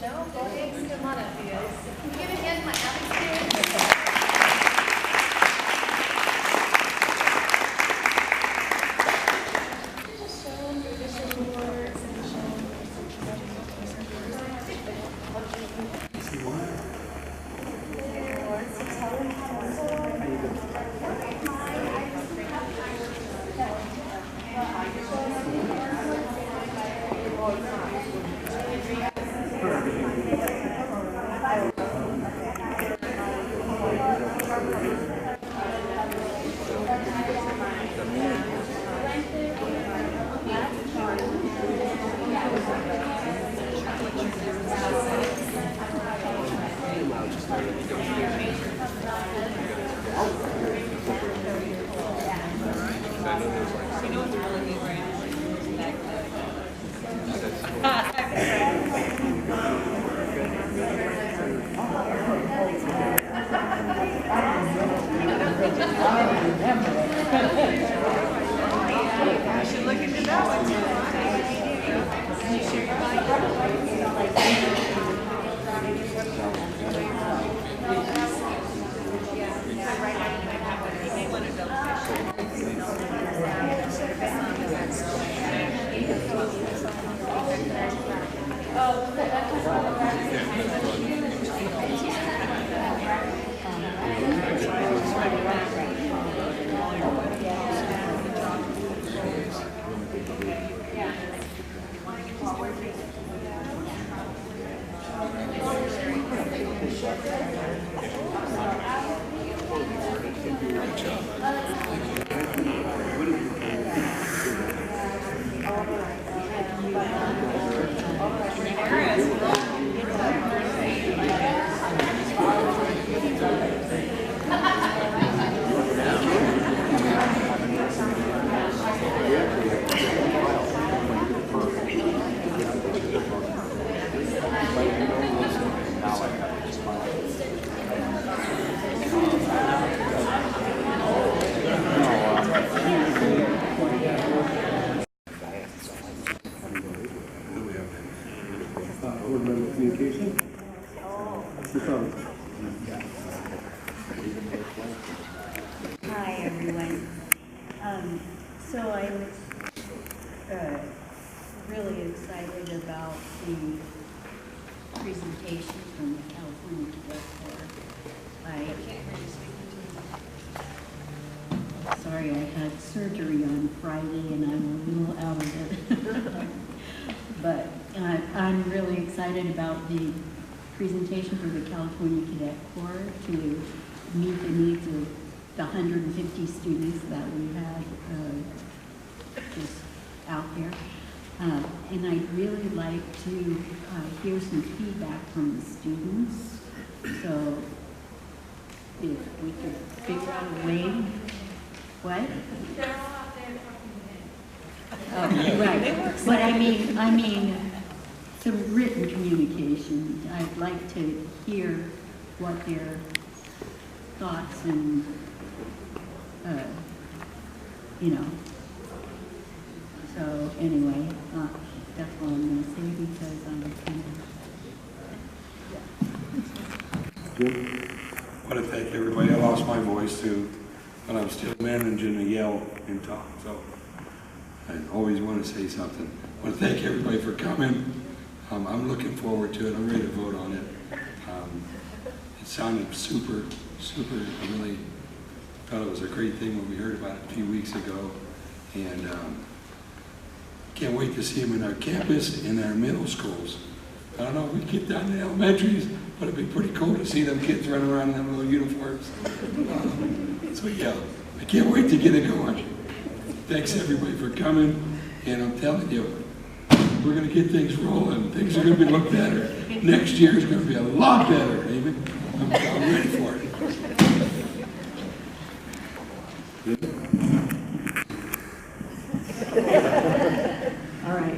No, go ahead and come on up, you guys. Can you give a hand to my Alex here? Just show tradition words and show. everyone. So I was really excited about the presentation from the California Cadet Corps. Sorry, I had surgery on Friday and I'm a little out of it. But I'm really excited about the presentation for the California Cadet Corps to meet the needs of the 150 students that we had just out there. And I'd really like to hear some feedback from the students. So if we could figure out a way. What? They're all out there talking Oh, right. But I mean, some written communication. I'd like to hear what their thoughts and, you know. So anyway, that's all I'm going to say because I'm kind of. I want to thank everybody. I lost my voice too, but I'm still managing to yell and talk. So I always want to say something. I want to thank everybody for coming. I'm looking forward to it. I'm ready to vote on it. It sounded super. I really thought it was a great thing when we heard about it a few weeks ago. And can't wait to see them in our campus, in our middle schools. I don't know if we get down to elementaries, but it'd be pretty cool to see them kids running around in them little uniforms. So yeah, I can't wait to get it going. Thanks everybody for coming, and I'm telling you, we're going to get things rolling. Things are going to be look better. Next year is going to be a lot better, David. I'm ready for it. All right.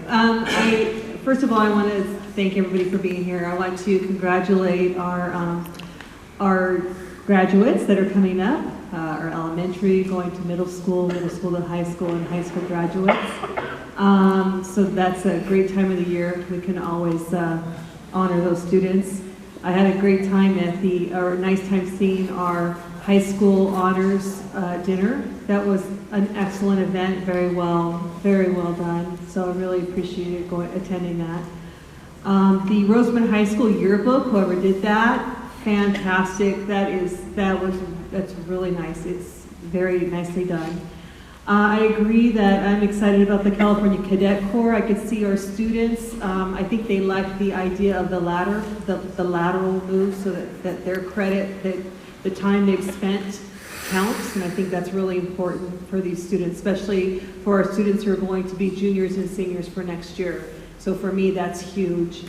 First of all, I want to thank everybody for being here. I want to congratulate our graduates that are coming up, our elementary, going to middle school to high school, and high school graduates. So that's a great time of the year. We can always honor those students. I had a great time nice time seeing our high school honors dinner. That was an excellent event, very well done. So I really appreciated attending that. The Rosamond High School yearbook, whoever did that, fantastic. That's really nice. It's very nicely done. I agree that I'm excited about the California Cadet Corps. I could see our students, I think they like the idea of the lateral move, so that their credit, that the time they've spent counts, and I think that's really important for these students, especially for our students who are going to be juniors and seniors for next year. So for me, that's huge.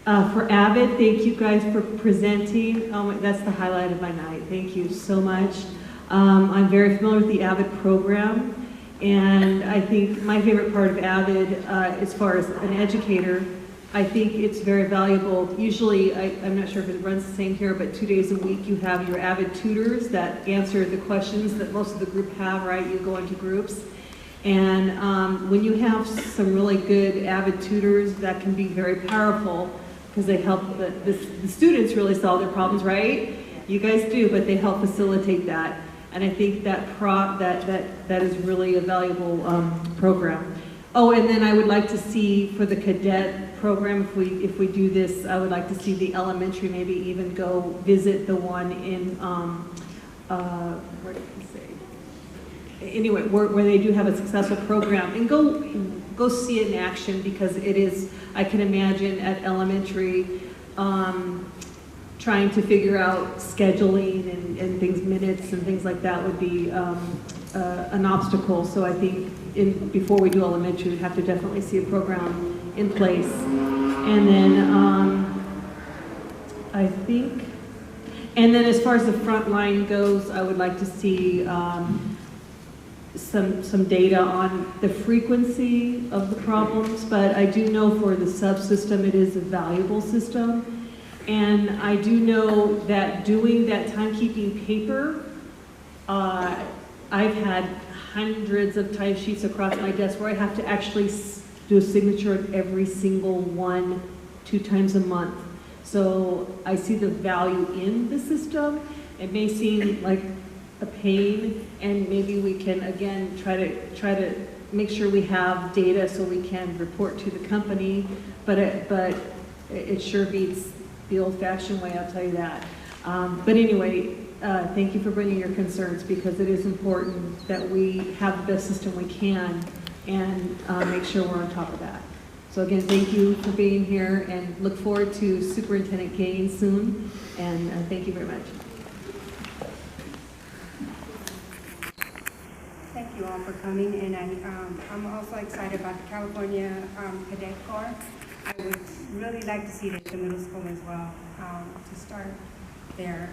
For AVID, thank you guys for presenting. That's the highlight of my night. Thank you so much. I'm very familiar with the AVID program, and I think my favorite part of AVID, as far as an educator, I think it's very valuable. Usually, I'm not sure if it runs the same here, but 2 days a week you have your AVID tutors that answer the questions that most of the group have, right? You go into groups. And when you have some really good AVID tutors, that can be very powerful because they help the students really solve their problems, right? You guys do, but they help facilitate that. And I think that is really a valuable program. Oh, and then I would like to see for the cadet program, if we do this, I would like to see the elementary maybe even go visit the one in, where did I say? Anyway, where they do have a successful program, and go see it in action, because it is, I can imagine at elementary, trying to figure out scheduling and things, minutes and things like that would be an obstacle. So I think before we do elementary, we have to definitely see a program in place. And then I think, and then as far as the front line goes, I would like to see some data on the frequency of the problems, but I do know for the subsystem it is a valuable system. And I do know that doing that timekeeping paper, I've had hundreds of timesheets across my desk where I have to actually do a signature of every single one 2 times a month. So I see the value in the system. It may seem like a pain, and maybe we can, again, try to make sure we have data so we can report to the company, but it sure beats the old-fashioned way, I'll tell you that. But anyway, thank you for bringing your concerns, because it is important that we have the best system we can and make sure we're on top of that. So again, thank you for being here, and look forward to Superintendent Gaines soon, and thank you very much. Thank you all for coming, and I'm also excited about the California Cadet Corps. I would really like to see it at the middle school as well, to start there.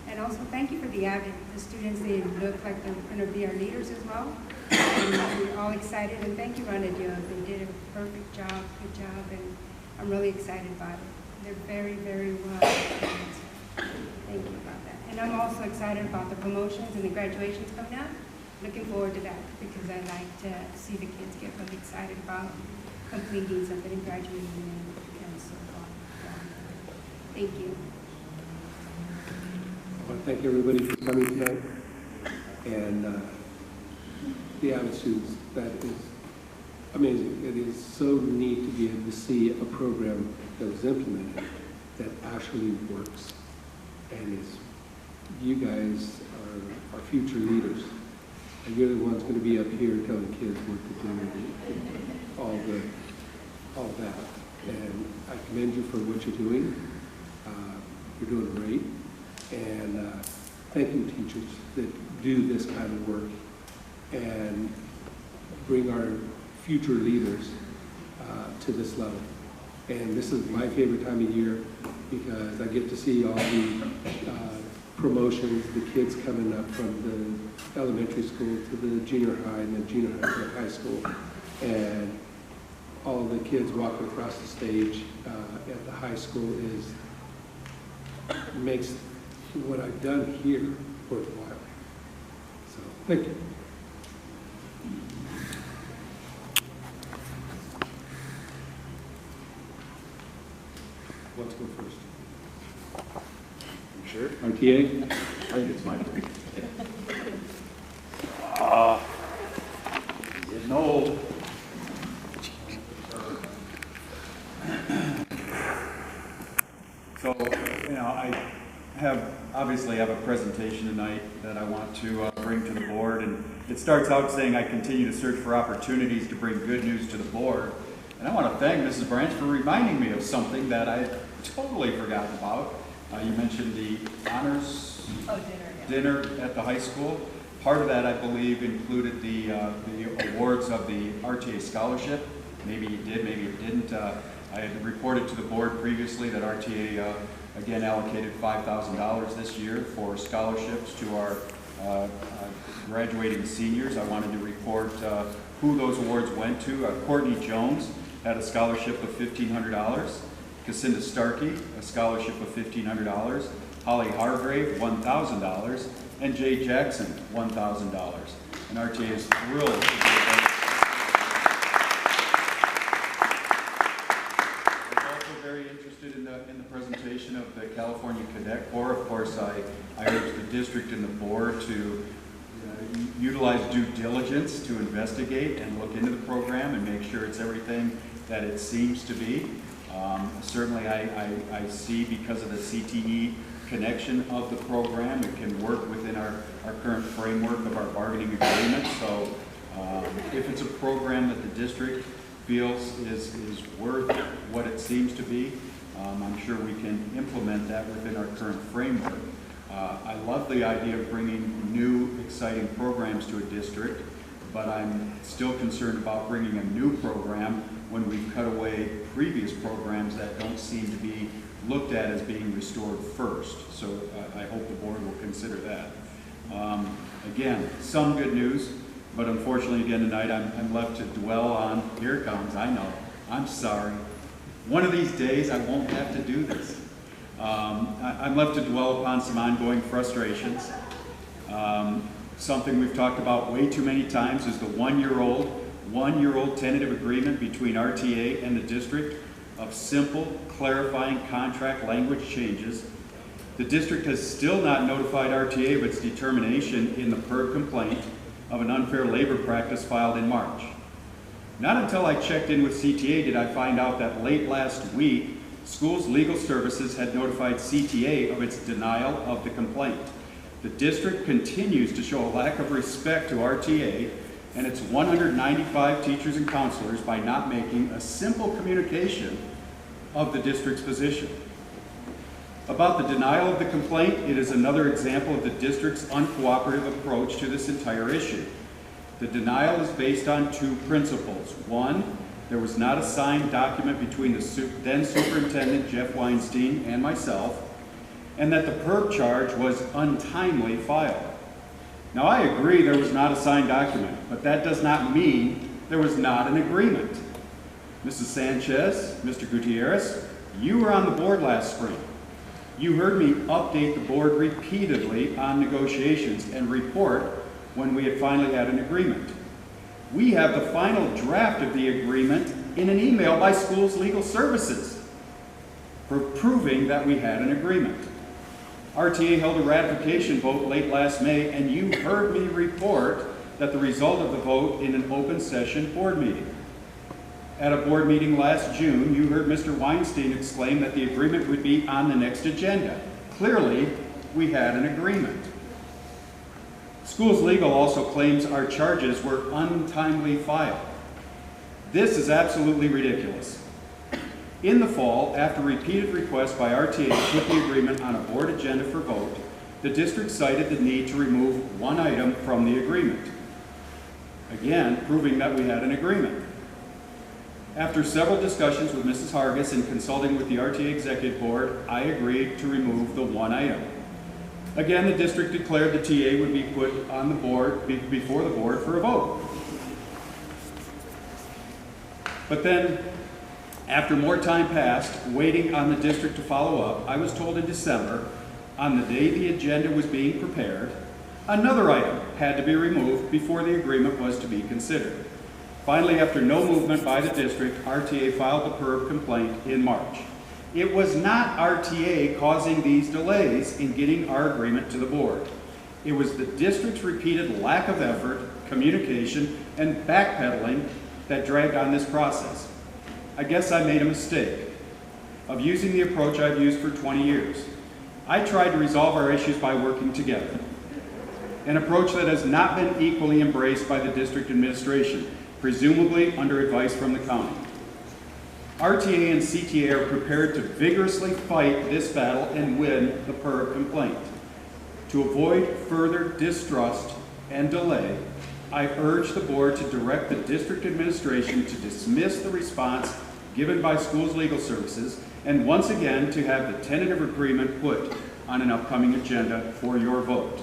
And also thank you for the students. They look like they're going to be our leaders as well. And we're all excited, and thank you, Rhonda. They did a perfect job, good job, and I'm really excited about it. They're very, very well. Thank you about that. And I'm also excited about the promotions and the graduations coming up. Looking forward to that, because I like to see the kids get really excited about completing something and graduating and so on. Thank you. I want to thank everybody for coming tonight, and the attitudes. That is amazing. It is so neat to be able to see a program that was implemented that actually works, and you guys are our future leaders. And you're the ones going to be up here telling kids what to do, all that. And I commend you for what you're doing. You're doing great. And thank you, teachers that do this kind of work and bring our future leaders to this level. And this is my favorite time of year, because I get to see all the promotions, the kids coming up from the elementary school to the junior high, and then junior high to high school, and all the kids walking across the stage at the high school makes what I've done here worthwhile. So, thank you. Let's go first. Sure. RTA? I think it's my turn. You know, so, I obviously have a presentation tonight that I want to bring to the board, and it starts out saying I continue to search for opportunities to bring good news to the board. And I want to thank Mrs. Brandts for reminding me of something that I totally forgotten about. You mentioned the honors dinner at the high school. Part of that, I believe, included the awards of the RTA scholarship. Maybe it did, maybe it didn't. I had reported to the board previously that RTA, again, allocated $5,000 this year for scholarships to our graduating seniors. I wanted to report who those awards went to. Courtney Jones had a scholarship of $1,500. Cassandra Starkey, a scholarship of $1,500. Holly Hargrave, $1,000. And Jay Jackson, $1,000. And RTA is thrilled to be I'm also very interested in the presentation of the California Cadet Corps. Of course, I urge the district and the board to utilize due diligence to investigate and look into the program and make sure it's everything that it seems to be. Certainly I see, because of the CTE connection of the program, it can work within our current framework of our bargaining agreement. So if it's a program that the district feels is worth what it seems to be, I'm sure we can implement that within our current framework. I love the idea of bringing new, exciting programs to a district, but I'm still concerned about bringing a new program when we've cut away previous programs that don't seem to be looked at as being restored first. So I hope the board will consider that. Again, some good news, but unfortunately again tonight I'm left to dwell on, here it comes, I know, I'm sorry. One of these days I won't have to do this. I'm left to dwell upon some ongoing frustrations. Something we've talked about way too many times is the one-year-old tentative agreement between RTA and the district of simple, clarifying contract language changes The district has still not notified RTA of its determination in the PERB complaint of an unfair labor practice filed in March. Not until I checked in with CTA did I find out that late last week, Schools Legal Services had notified CTA of its denial of the complaint. The district continues to show a lack of respect to RTA and its 195 teachers and counselors by not making a simple communication of the district's position. About the denial of the complaint, it is another example of the district's uncooperative approach to this entire issue. The denial is based on two principles. One, there was not a signed document between the then Superintendent Jeff Weinstein and myself, and that the PERB charge was untimely filed. Now, I agree there was not a signed document, but that does not mean there was not an agreement. Mrs. Sanchez, Mr. Gutierrez, you were on the board last spring. You heard me update the board repeatedly on negotiations and report when we had finally had an agreement. We have the final draft of the agreement in an email by Schools Legal Services for proving that we had an agreement. RTA held a ratification vote late last May, and you heard me report that the result of the vote in an open session board meeting. At a board meeting last June, you heard Mr. Weinstein exclaim that the agreement would be on the next agenda. Clearly, we had an agreement. Schools Legal also claims our charges were untimely filed. This is absolutely ridiculous. In the fall, after repeated requests by RTA to put the agreement on a board agenda for vote, the district cited the need to remove one item from the agreement. Again, proving that we had an agreement. After several discussions with Mrs. Hargis and consulting with the RTA Executive Board, I agreed to remove the one item. Again, the district declared the TA would be put on the board, before the board for a vote. But then, after more time passed, waiting on the district to follow up, I was told in December, on the day the agenda was being prepared, another item had to be removed before the agreement was to be considered. Finally, after no movement by the district, RTA filed the PERB complaint in March. It was not RTA causing these delays in getting our agreement to the board. It was the district's repeated lack of effort, communication, and backpedaling that dragged on this process. I guess I made a mistake of using the approach I've used for 20 years. I tried to resolve our issues by working together, an approach that has not been equally embraced by the district administration, presumably under advice from the county. RTA and CTA are prepared to vigorously fight this battle and win the PERB complaint. To avoid further distrust and delay, I urge the board to direct the district administration to dismiss the response given by Schools Legal Services and once again to have the tentative agreement put on an upcoming agenda for your vote.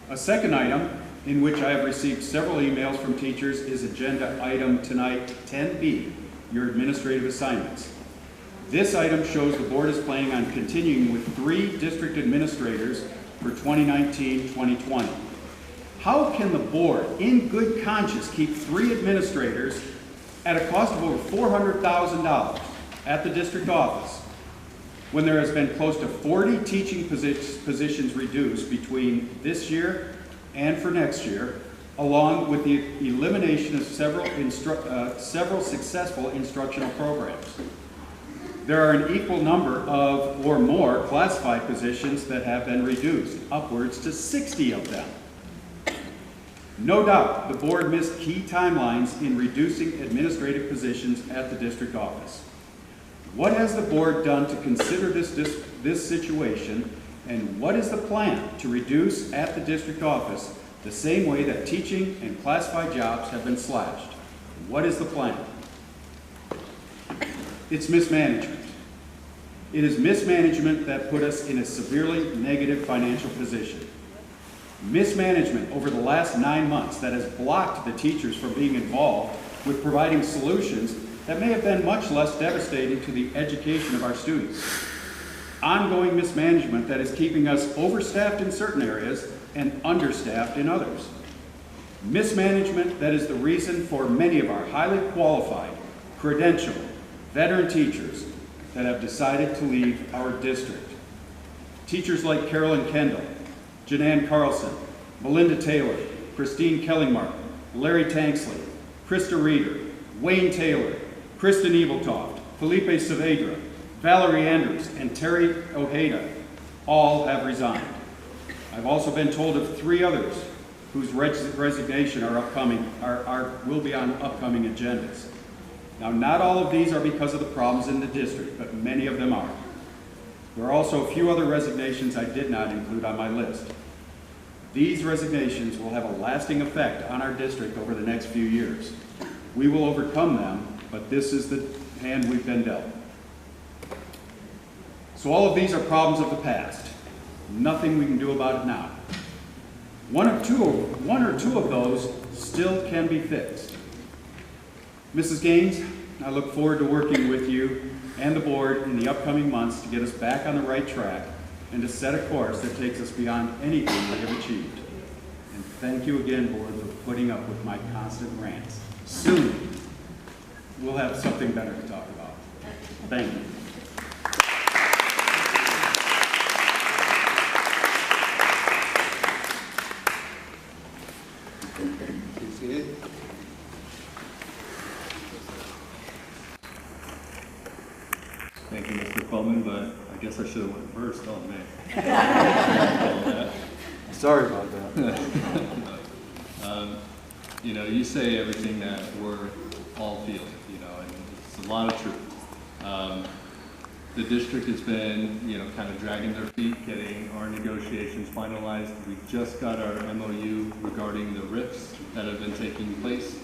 A second item in which I have received several emails from teachers is agenda item tonight 10B, your administrative assignments. This item shows the board is planning on continuing with 3 district administrators for 2019-2020. How can the board, in good conscience, keep 3 administrators at a cost of over $400,000 at the district office when there has been close to 40 teaching positions reduced between this year and for next year, along with the elimination of several successful instructional programs? There are an equal number of or more classified positions that have been reduced, upwards to 60 of them. No doubt the board missed key timelines in reducing administrative positions at the district office. What has the board done to consider this situation, and what is the plan to reduce at the district office the same way that teaching and classified jobs have been slashed? What is the plan? It's mismanagement. It is mismanagement that put us in a severely negative financial position. Mismanagement over the last 9 months that has blocked the teachers from being involved with providing solutions that may have been much less devastating to the education of our students. Ongoing mismanagement that is keeping us overstaffed in certain areas and understaffed in others. Mismanagement that is the reason for many of our highly qualified, credentialed, veteran teachers that have decided to leave our district. Teachers like Carolyn Kendall, Janan Carlson, Melinda Taylor, Christine Kellingmark, Larry Tanksley, Krista Reeder, Wayne Taylor, Kristen Eviltoft, Felipe Saavedra, Valerie Andrews, and Terry Ojeda all have resigned. I've also been told of 3 others whose resignation will be on upcoming agendas. Now, not all of these are because of the problems in the district, but many of them are. There are also a few other resignations I did not include on my list. These resignations will have a lasting effect on our district over the next few years. We will overcome them, but this is the hand we've been dealt. So all of these are problems of the past. Nothing we can do about it now. One or two of those still can be fixed. Mrs. Gaines, I look forward to working with you and the board in the upcoming months to get us back on the right track and to set a course that takes us beyond anything we have achieved. And thank you again, board, for putting up with my constant rants. Soon, we'll have something better to talk about. Thank you. Thank you, Mr. Coleman, but I guess I should have went first, oh man. Sorry about that. You know, you say everything that we're all feeling, you know, and it's a lot of truth. The district has been, you know, kind of dragging their feet, getting our negotiations finalized. We just got our MOU regarding the RIFs that have been taking place.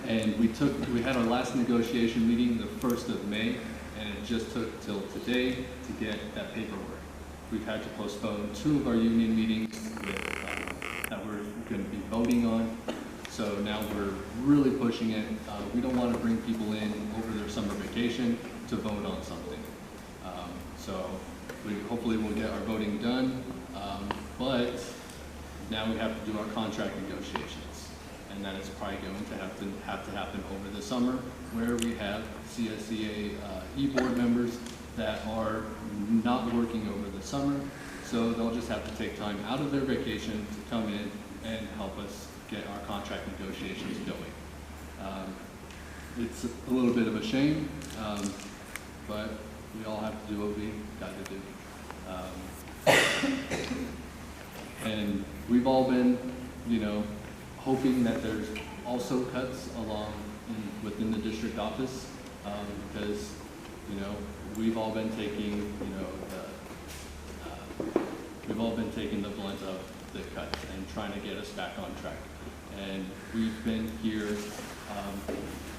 And we had our last negotiation meeting the 1st of May, and it just took till today to get that paperwork. We've had to postpone 2 of our union meetings that we're going to be voting on. So now we're really pushing it. We don't want to bring people in over their summer vacation to vote on something. So we hopefully we'll get our voting done, but now we have to do our contract negotiations. And that is probably going to have to happen over the summer, where we have CSCA e-board members that are not working over the summer, so they'll just have to take time out of their vacation to come in and help us get our contract negotiations going. It's a little bit of a shame, but we all have to do what we got to do. And we've all been, you know, hoping that there's also cuts along within the district office, because, you know, we've all been taking, we've all been taking the blunt of the cuts and trying to get us back on track. And we've been here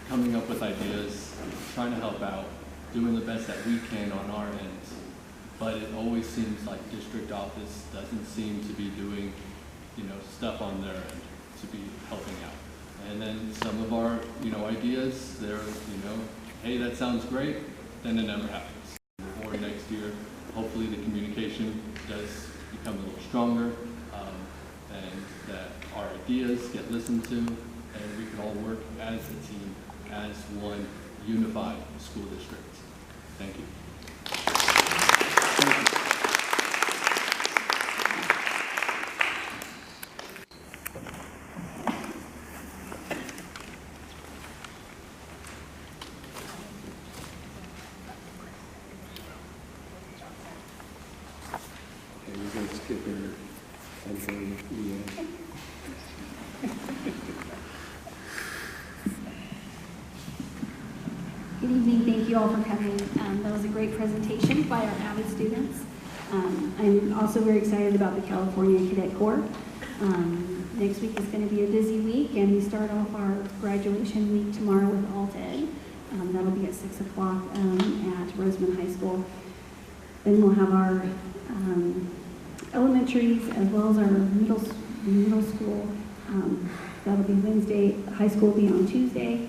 coming up with ideas, trying to help out, doing the best that we can on our end. But it always seems like district office doesn't seem to be doing, you know, stuff on their end to be helping out. And then some of our, you know, ideas, they're, you know, hey, that sounds great, then it never happens. Or next year, hopefully the communication does become a little stronger, and that our ideas get listened to, and we can all work as a team, as one unified school district. Thank you. Thank you. Good evening, thank you all for coming. That was a great presentation by our avid students. I'm also very excited about the California Cadet Corps. Next week is going to be a busy week, and we start off our graduation week tomorrow with Alt Ed. That'll be at 6 o'clock at Rosamond High School. Then we'll have our elementaries as well as our middle school. That'll be Wednesday. High school will be on Tuesday.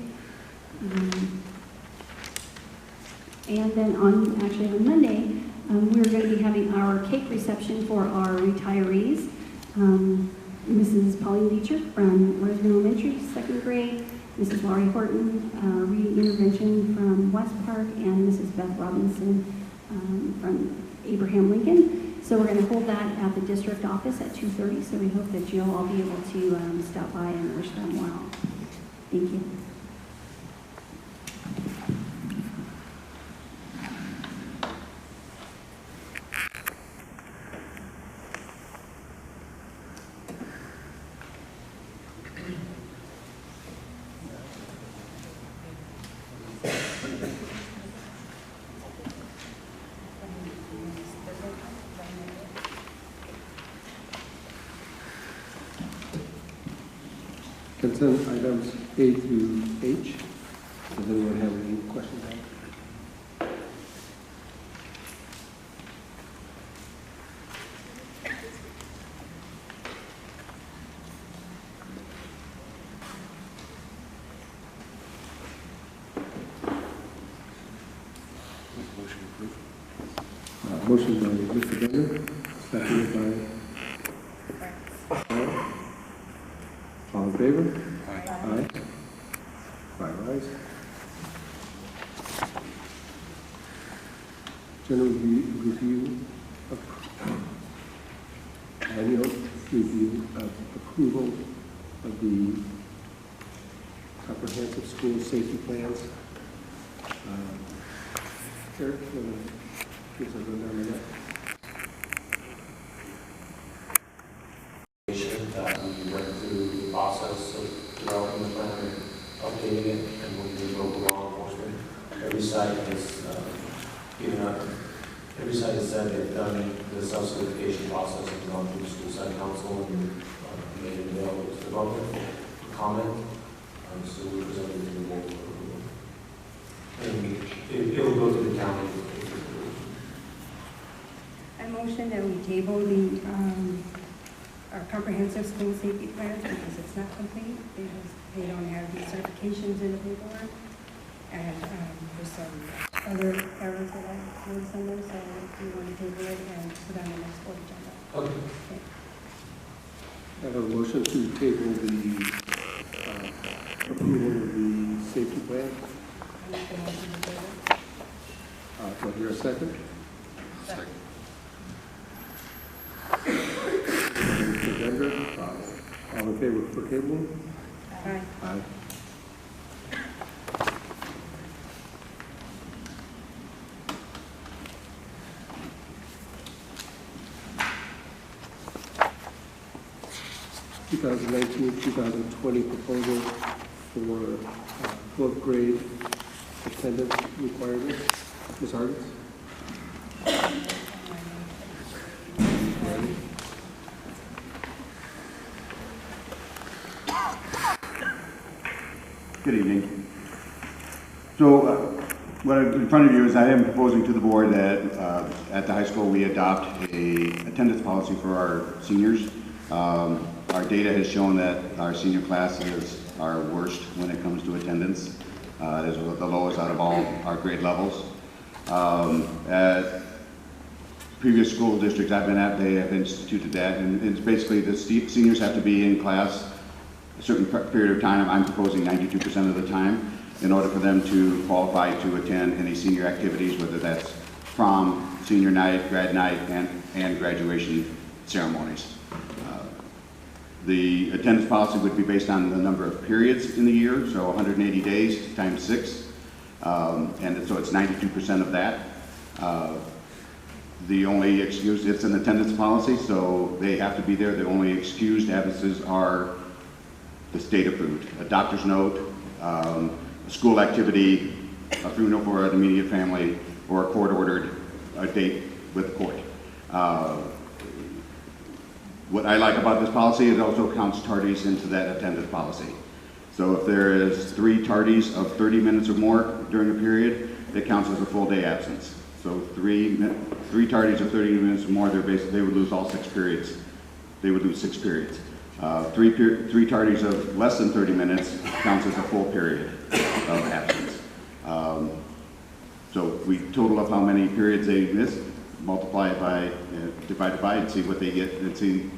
And then on Monday, we're going to be having our cake reception for our retirees. Mrs. Pauline Beecher from Rosamond Elementary, 2nd grade, Mrs. Laurie Horton, reading intervention from West Park, and Mrs. Beth Robinson from Abraham Lincoln. So we're going to hold that at the district office at 2:30, so we hope that you'll all be able to stop by and wish them well. Thank you. Consent items A through H. Does anyone have any questions on it? Motion by Mr. Bender, seconded by all in favor? Aye. 5 ayes. General review of annual review of approval of the comprehensive school safety plans. Eric, give us a rundown of that. That we went through the process of developing the plan and updating it, and we did local law enforcement. Every site has every site has said they've done the self-certification process and gone through the school site council and made it available to the public for comment. So we presented it to the board for approval. And it will go to the county. I motion that we table the our comprehensive school safety plans because it's not complete. They don't have the certifications in the paperwork. And there's some other errors that I noticed on there, so we want to table it and put on the next board agenda. Okay. I have a motion to table the approval of the safety plan. I'm not going to motion to table. Do I hear a second? Second. Mr. Bender, all in favor for tabling? Aye. Aye. (2019-2020) proposal for 12th grade attendance requirements. Ms. Hargis? Good evening. So what in front of you is I am proposing to the board that at the high school we adopt a attendance policy for our seniors. Our data has shown that our senior class is our worst when it comes to attendance. It is the lowest out of all our grade levels. At previous school districts I've been at, they have instituted that, and it's basically the seniors have to be in class a certain period of time. I'm proposing 92% of the time in order for them to qualify to attend any senior activities, whether that's prom, senior night, grad night, and graduation ceremonies. The attendance policy would be based on the number of periods in the year, so 180 days times 6, and so it's 92% of that. The only excuse, it's an attendance policy, so they have to be there. The only excused absences are the state approved, a doctor's note, a school activity, a funeral for an immediate family, or a court ordered date with the court. What I like about this policy is it also counts tardies into that attendance policy. So if there is 3 tardies of 30 minutes or more during a period, it counts as a full day absence. So 3 tardies of 30 minutes or more, they would lose all 6 periods. They would lose 6 periods. 3 tardies of less than 30 minutes counts as a full period of absence. So we total up how many periods they missed, multiply it by, divide it by, and see what they get, and see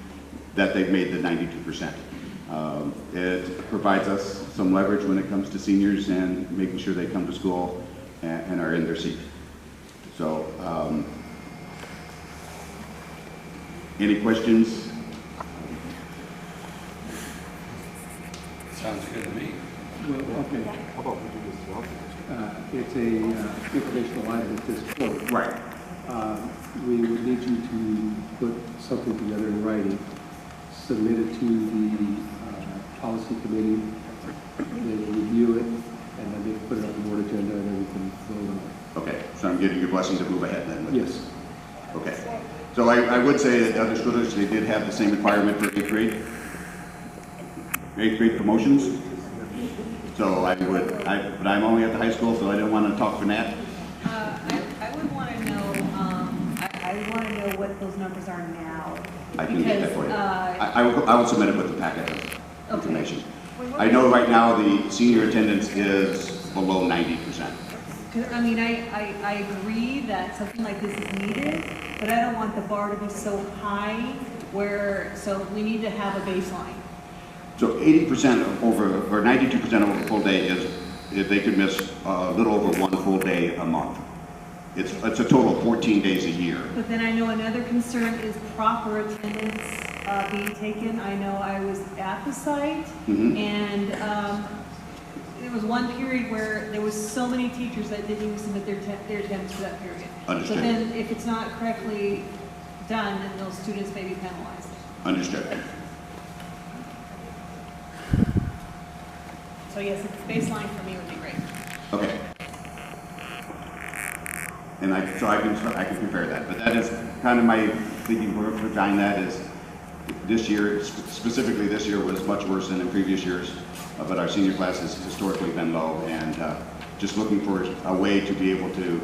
that they've made the 92%. It provides us some leverage when it comes to seniors and making sure they come to school and are in their seat. So, any questions? Sounds good to me. Well, okay. How about we do this throughout the district? It's a informational item at this point. Right. We would need you to put something together in writing, submit it to the policy committee, they will review it, and then they put it on the board agenda, and then we can vote on it. Okay, so I'm getting your blessing to move ahead then? Yes. Okay. So I would say that other schools, they did have the same requirement for 8th grade. 8th grade promotions. So but I'm only at the high school, so I don't want to talk for Nat. I would want to know, I want to know what those numbers are now. I can get that for you. I will submit it with the packet of information. I know right now the senior attendance is below 90%. I mean, I agree that something like this is needed, but I don't want the bar to be so high so we need to have a baseline. So 80% over, or 92% over a full day is if they could miss a little over 1 full day a month. It's a total of 14 days a year. But then I know another concern is proper attendance being taken. I know I was at the site, and there was one period where there was so many teachers that didn't even submit their attendance for that period. Understood. So then if it's not correctly done, then those students may be penalized. Understood. So yes, a baseline for me would be great. Okay. And I can compare that, but that is kind of my thinking behind that is this year, specifically this year, was much worse than in previous years, but our senior class has historically been low, and just looking for a way to be able to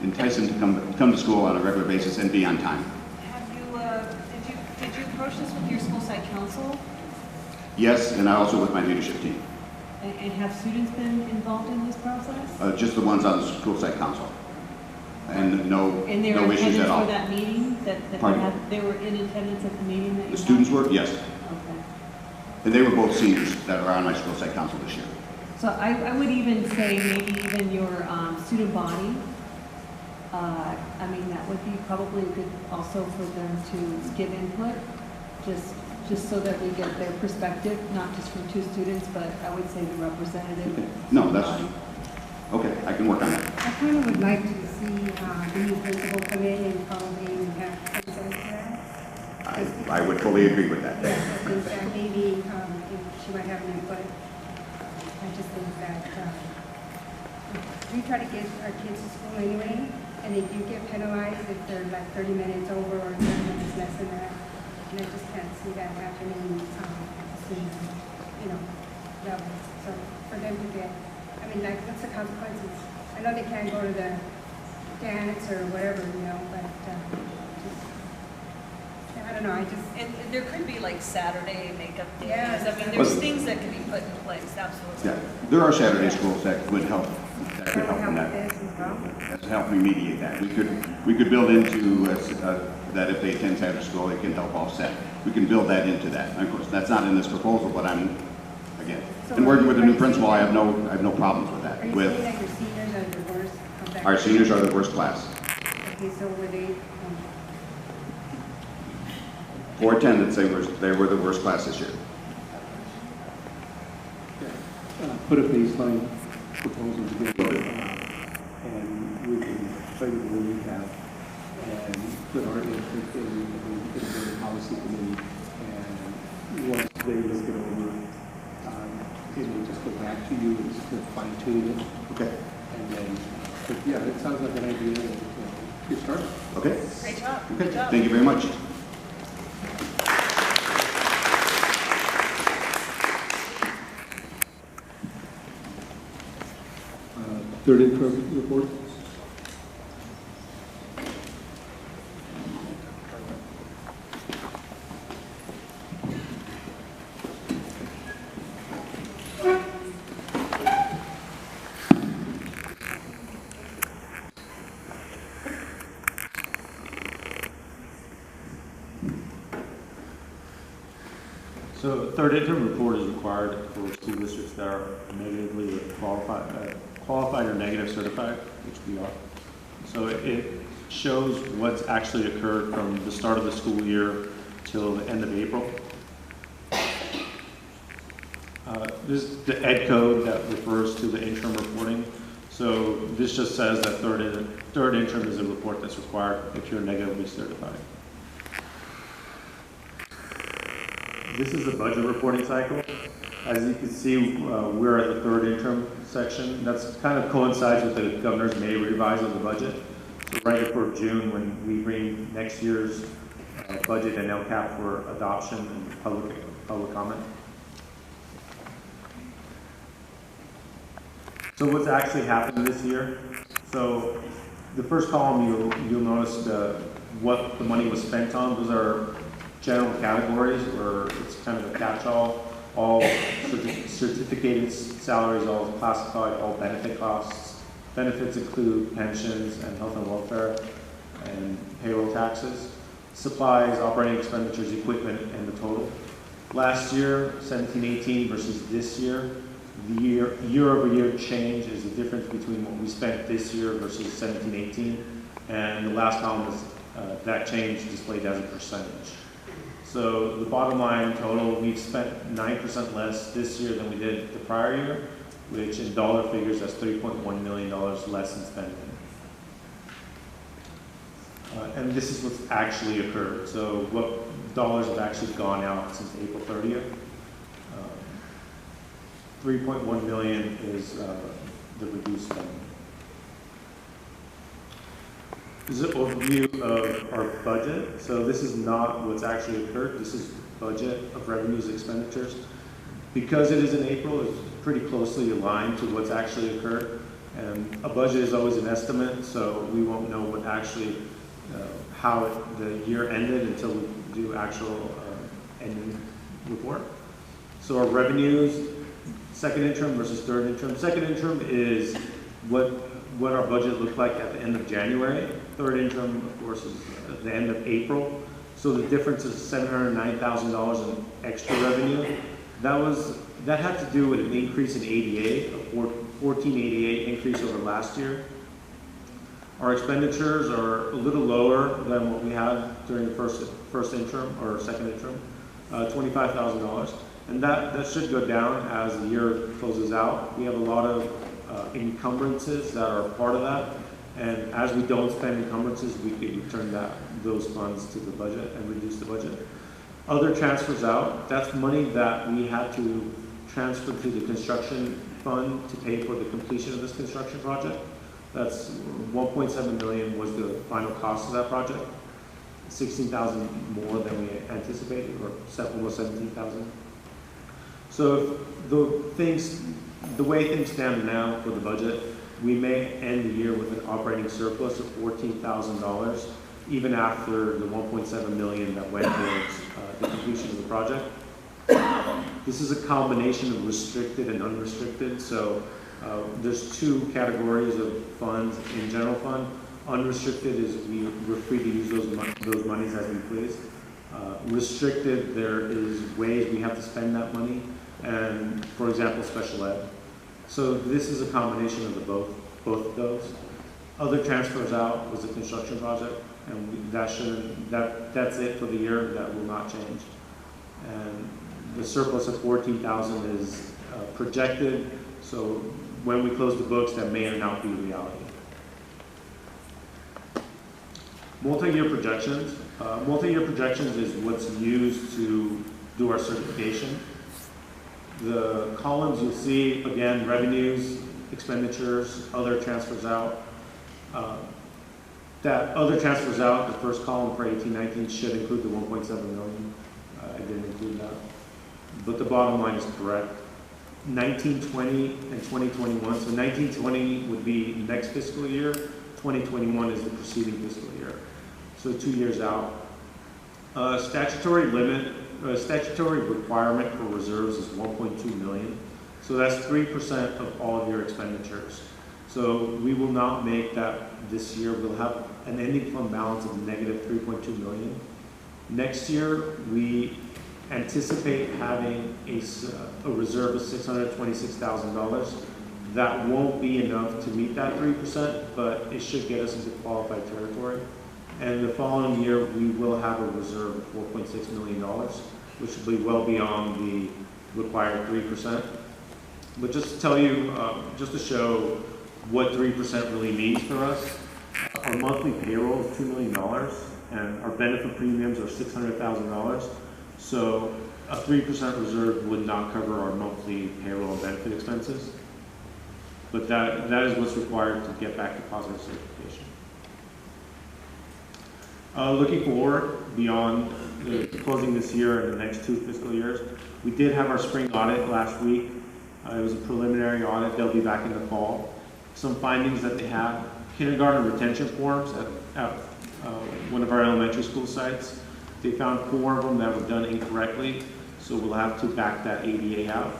entice them to come to school on a regular basis and be on time. Have you, did you approach this with your school site council? Yes, and also with my leadership team. And have students been involved in this process? Just the ones on the school site council. And no issues at all. And they were in attendance for that meeting? They were in attendance at the meeting that you had? The students were? Yes. Okay. And they were both seniors that are on my school site council this year. So I would even say maybe even your student body. I mean, that would be probably good also for them to give input, just so that we get their perspective, not just from 2 students, but I would say the representative. Okay. No, that's, okay, I can work on that. I kind of would like to see the new principal come in and probably have some sort of that. I would fully agree with that. Yes, I think that maybe she might have an input. I just think that we try to get our kids to school anyway, and they do get penalized if they're like 30 minutes over or 30 minutes less than that. And I just can't see that happening level. So for them to get, I mean, like, what's the consequences? I know they can't go to the dance or whatever, but I don't know, And there could be like Saturday makeup days. Yes. I mean, there's things that can be put in place, absolutely. Yeah, there are Saturday schools that would help. That could help in that. That's help me mediate that. We could build into that if they attend Saturday school, it can help offset. We can build that into that. And of course, that's not in this proposal, but again, and working with the new principal, I have no problems with that. Are you saying that your seniors are the worst? Our seniors are the worst class. Okay, so were they? For attendance, they were the worst class this year. Put a baseline proposal together, and we can play with what we have, and put our input in the policy committee, and once they look it over, it will just go back to you and to fine tune it. Okay. And then, but yeah, it sounds like an idea that get started. Okay. Great job. Okay. Good job. Thank you very much. Third interim report. So third interim report is required for school districts that are negatively qualified or negative certified, which we are. So it shows what's actually occurred from the start of the school year till the end of April. This is the ed code that refers to the interim reporting. So this just says that third interim is a report that's required if you're negatively certified. This is the budget reporting cycle. As you can see, we're at the third interim section. That's kind of coincides with the governor's May revise of the budget. So right before June, when we bring next year's budget and LCAP for adoption and public comment. So what's actually happened this year? So the first column, you'll notice what the money was spent on. Those are general categories where it's kind of a catch-all. All certificated salaries, all classified, all benefit costs. Benefits include pensions and health and welfare and payroll taxes. Supplies, operating expenditures, equipment, and the total. Last year, 17-18 versus this year, the year-over-year change is the difference between what we spent this year versus 17-18. And the last column is that change displayed as a percentage. So the bottom line total, we've spent 9% less this year than we did the prior year, which in dollar figures, that's $3.1 million less in spending. And this is what's actually occurred. So what dollars have actually gone out since April 30th. 3.1 million is the reduced spending. This is an overview of our budget. So this is not what's actually occurred. This is budget of revenues and expenditures. Because it is in April, it's pretty closely aligned to what's actually occurred. And a budget is always an estimate, so we won't know what actually, how the year ended until we do actual ending report. So our revenues, second interim versus third interim. Second interim is what our budget looked like at the end of January. Third interim, of course, is at the end of April. So the difference is $709,000 in extra revenue. That had to do with an increase in ADA, a 1488 increase over last year. Our expenditures are a little lower than what we had during the first interim or second interim, $25,000. And that should go down as the year closes out. We have a lot of encumbrances that are part of that. And as we don't spend encumbrances, we can return those funds to the budget and reduce the budget. Other transfers out, that's money that we had to transfer to the construction fund to pay for the completion of this construction project. That's $1.7 million was the final cost of that project. 16,000 more than we anticipated, or almost 17,000. So the way things stand now for the budget, we may end the year with an operating surplus of $14,000, even after the $1.7 million that went towards the completion of the project. This is a combination of restricted and unrestricted. So there's two categories of funds in general fund. Unrestricted is we're free to use those monies as we please. Restricted, there is ways we have to spend that money, and for example, special ed. So this is a combination of both of those. Other transfers out was the construction project, and that's it for the year. That will not change. And the surplus of 14,000 is projected. So when we close the books, that may or not be reality. Multi-year projections. Multi-year projections is what's used to do our certification. The columns you'll see, again, revenues, expenditures, other transfers out. That other transfers out, the first column for 18-19 should include the 1.7 million. I didn't include that. But the bottom line is correct. 1920 and 2021. So 1920 would be next fiscal year. 2021 is the preceding fiscal year. So 2 years out. Statutory limit, statutory requirement for reserves is 1.2 million. So that's 3% of all of your expenditures. So we will not make that this year. We'll have an ending fund balance of negative 3.2 million. Next year, we anticipate having a reserve of $626,000. That won't be enough to meet that 3%, but it should get us into qualified territory. And the following year, we will have a reserve of $4.6 million, which will be well beyond the required 3%. But just to tell you, just to show what 3% really means for us, our monthly payroll is $2 million, and our benefit premiums are $600,000. So a 3% reserve would not cover our monthly payroll and benefit expenses. But that is what's required to get back to positive certification. Looking forward, beyond closing this year and the next 2 fiscal years, we did have our spring audit last week. It was a preliminary audit. They'll be back in the fall. Some findings that they have: kindergarten retention forms at one of our elementary school sites. They found 4 of them that were done incorrectly, so we'll have to back that ADA out.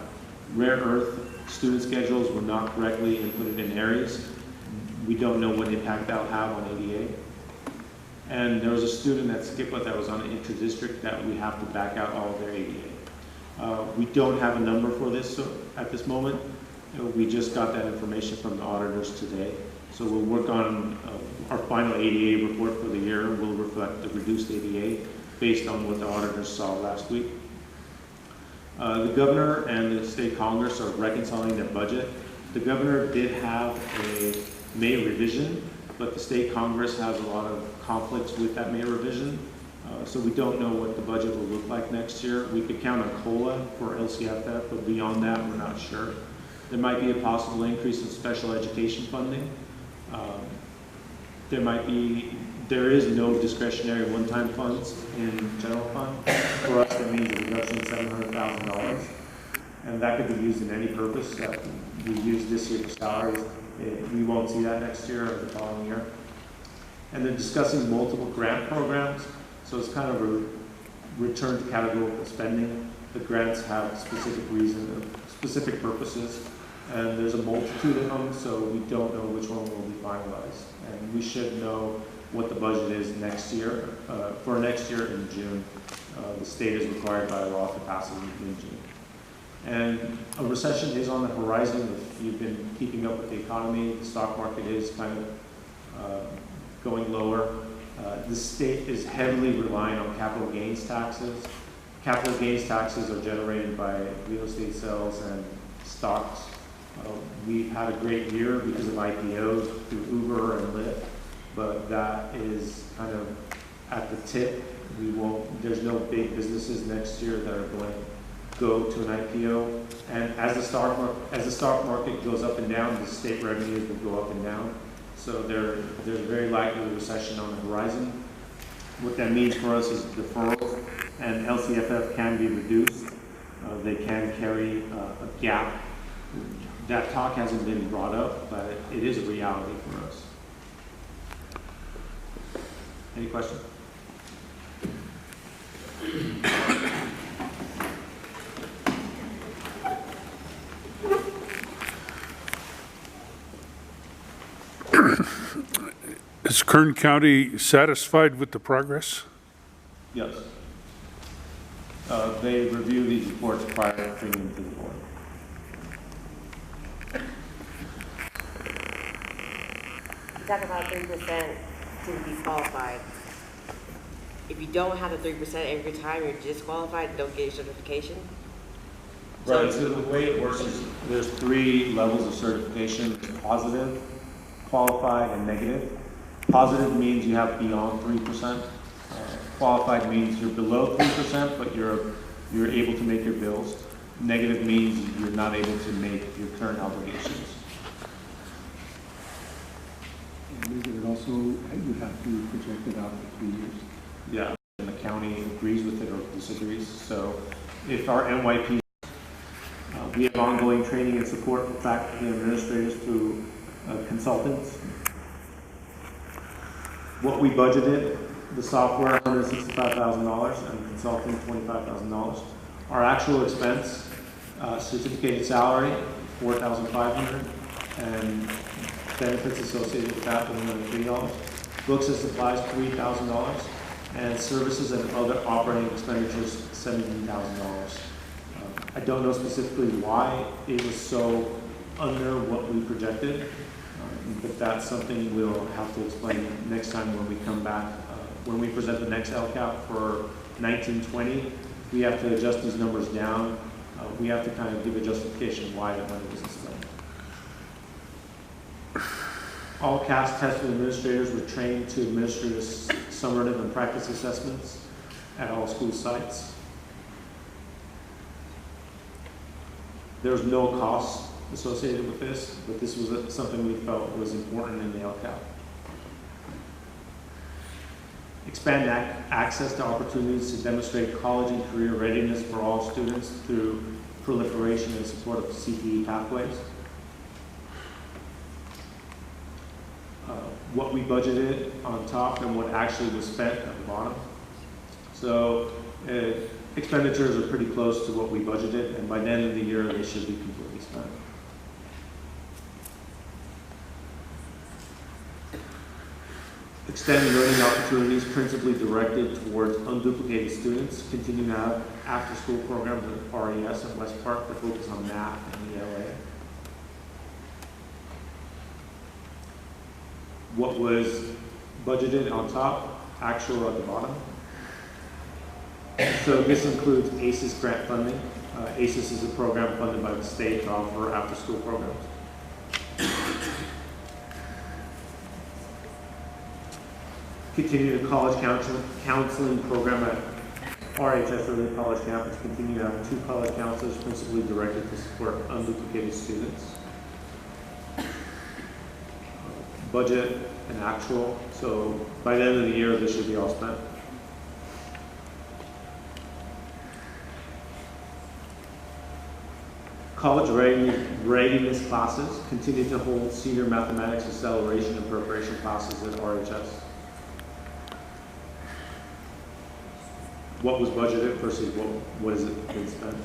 Rare earth student schedules were not correctly inputted in areas. We don't know what impact that'll have on ADA. And there was a student at Skippa that was on an inter-district that we have to back out all of their ADA. We don't have a number for this at this moment. We just got that information from the auditors today. So we'll work on our final ADA report for the year. Will reflect the reduced ADA based on what the auditors saw last week. The governor and the state Congress are reconciling their budget. The governor did have a May revision, but the state Congress has a lot of conflicts with that May revision. So we don't know what the budget will look like next year. We could count on COLA for LCFF, but beyond that, we're not sure. There might be a possible increase in special education funding. There is no discretionary one-time funds in general fund. For us, that means a reduction of $700,000. And that could be used in any purpose that we use this year for salaries. We won't see that next year or the following year. And then discussing multiple grant programs. So it's kind of a return to categorical spending. The grants have specific reasons, specific purposes, and there's a multitude of them, so we don't know which one will be finalized. And we should know what the budget is next year, for next year in June. The state is required by law to pass it in June. And a recession is on the horizon. If you've been keeping up with the economy, the stock market is kind of going lower. The state is heavily relying on capital gains taxes. Capital gains taxes are generated by real estate sales and stocks. We've had a great year because of IPOs through Uber and Lyft, but that is kind of at the tip. There's no big businesses next year that are going to go to an IPO. And as the stock market goes up and down, the state revenues will go up and down. So there's very likely a recession on the horizon. What that means for us is deferrals, and LCFF can be reduced. They can carry a gap. That talk hasn't been brought up, but it is a reality for us. Any questions? Is Kern County satisfied with the progress? Yes. They review these reports prior to bringing them to the board. You talk about 3% to be qualified. If you don't have the 3% every time, you're disqualified and don't get your certification? Right, so the way it works is there's 3 levels of certification: positive, qualified, and negative. Positive means you have beyond 3%. Qualified means you're below 3%, but you're able to make your bills. Negative means you're not able to make your current obligations. And it also, you have to project it out for 3 years. Yeah, and the county agrees with it or disagrees. So if our NYP, we have ongoing training and support for faculty and administrators through consultants. What we budgeted, the software $165,000 and the consulting $25,000. Our actual expense, certificated salary $4,500, and benefits associated with that $103. Books and supplies $3,000, And services and other operating expenditures, $17,000. I don't know specifically why it was so under what we projected, but that's something we'll have to explain next time when we come back. When we present the next LCAP for 1920, we have to adjust these numbers down. We have to kind of give a justification why that money wasn't spent. All CAS tested administrators were trained to administer the summative and practice assessments at all school sites. There was no cost associated with this, but this was something we felt was important in the LCAP. Expand access to opportunities to demonstrate college and career readiness for all students through proliferation and support of CPE pathways. What we budgeted on top and what actually was spent at the bottom. So expenditures are pretty close to what we budgeted, and by the end of the year, they should be completely spent. Extend learning opportunities principally directed towards unduplicated students. Continue to have after-school programs at RES and West Park that focus on math and ELA. What was budgeted on top, actual at the bottom. So this includes ACES grant funding. ACES is a program funded by the state to offer after-school programs. Continue the college counseling program at RHS Early College Campus. Continue to have 2 college counselors principally directed to support unduplicated students. Budget and actual. So by the end of the year, this should be all spent. College readiness classes. Continue to hold senior mathematics acceleration and preparation classes at RHS. What was budgeted versus what is it been spent?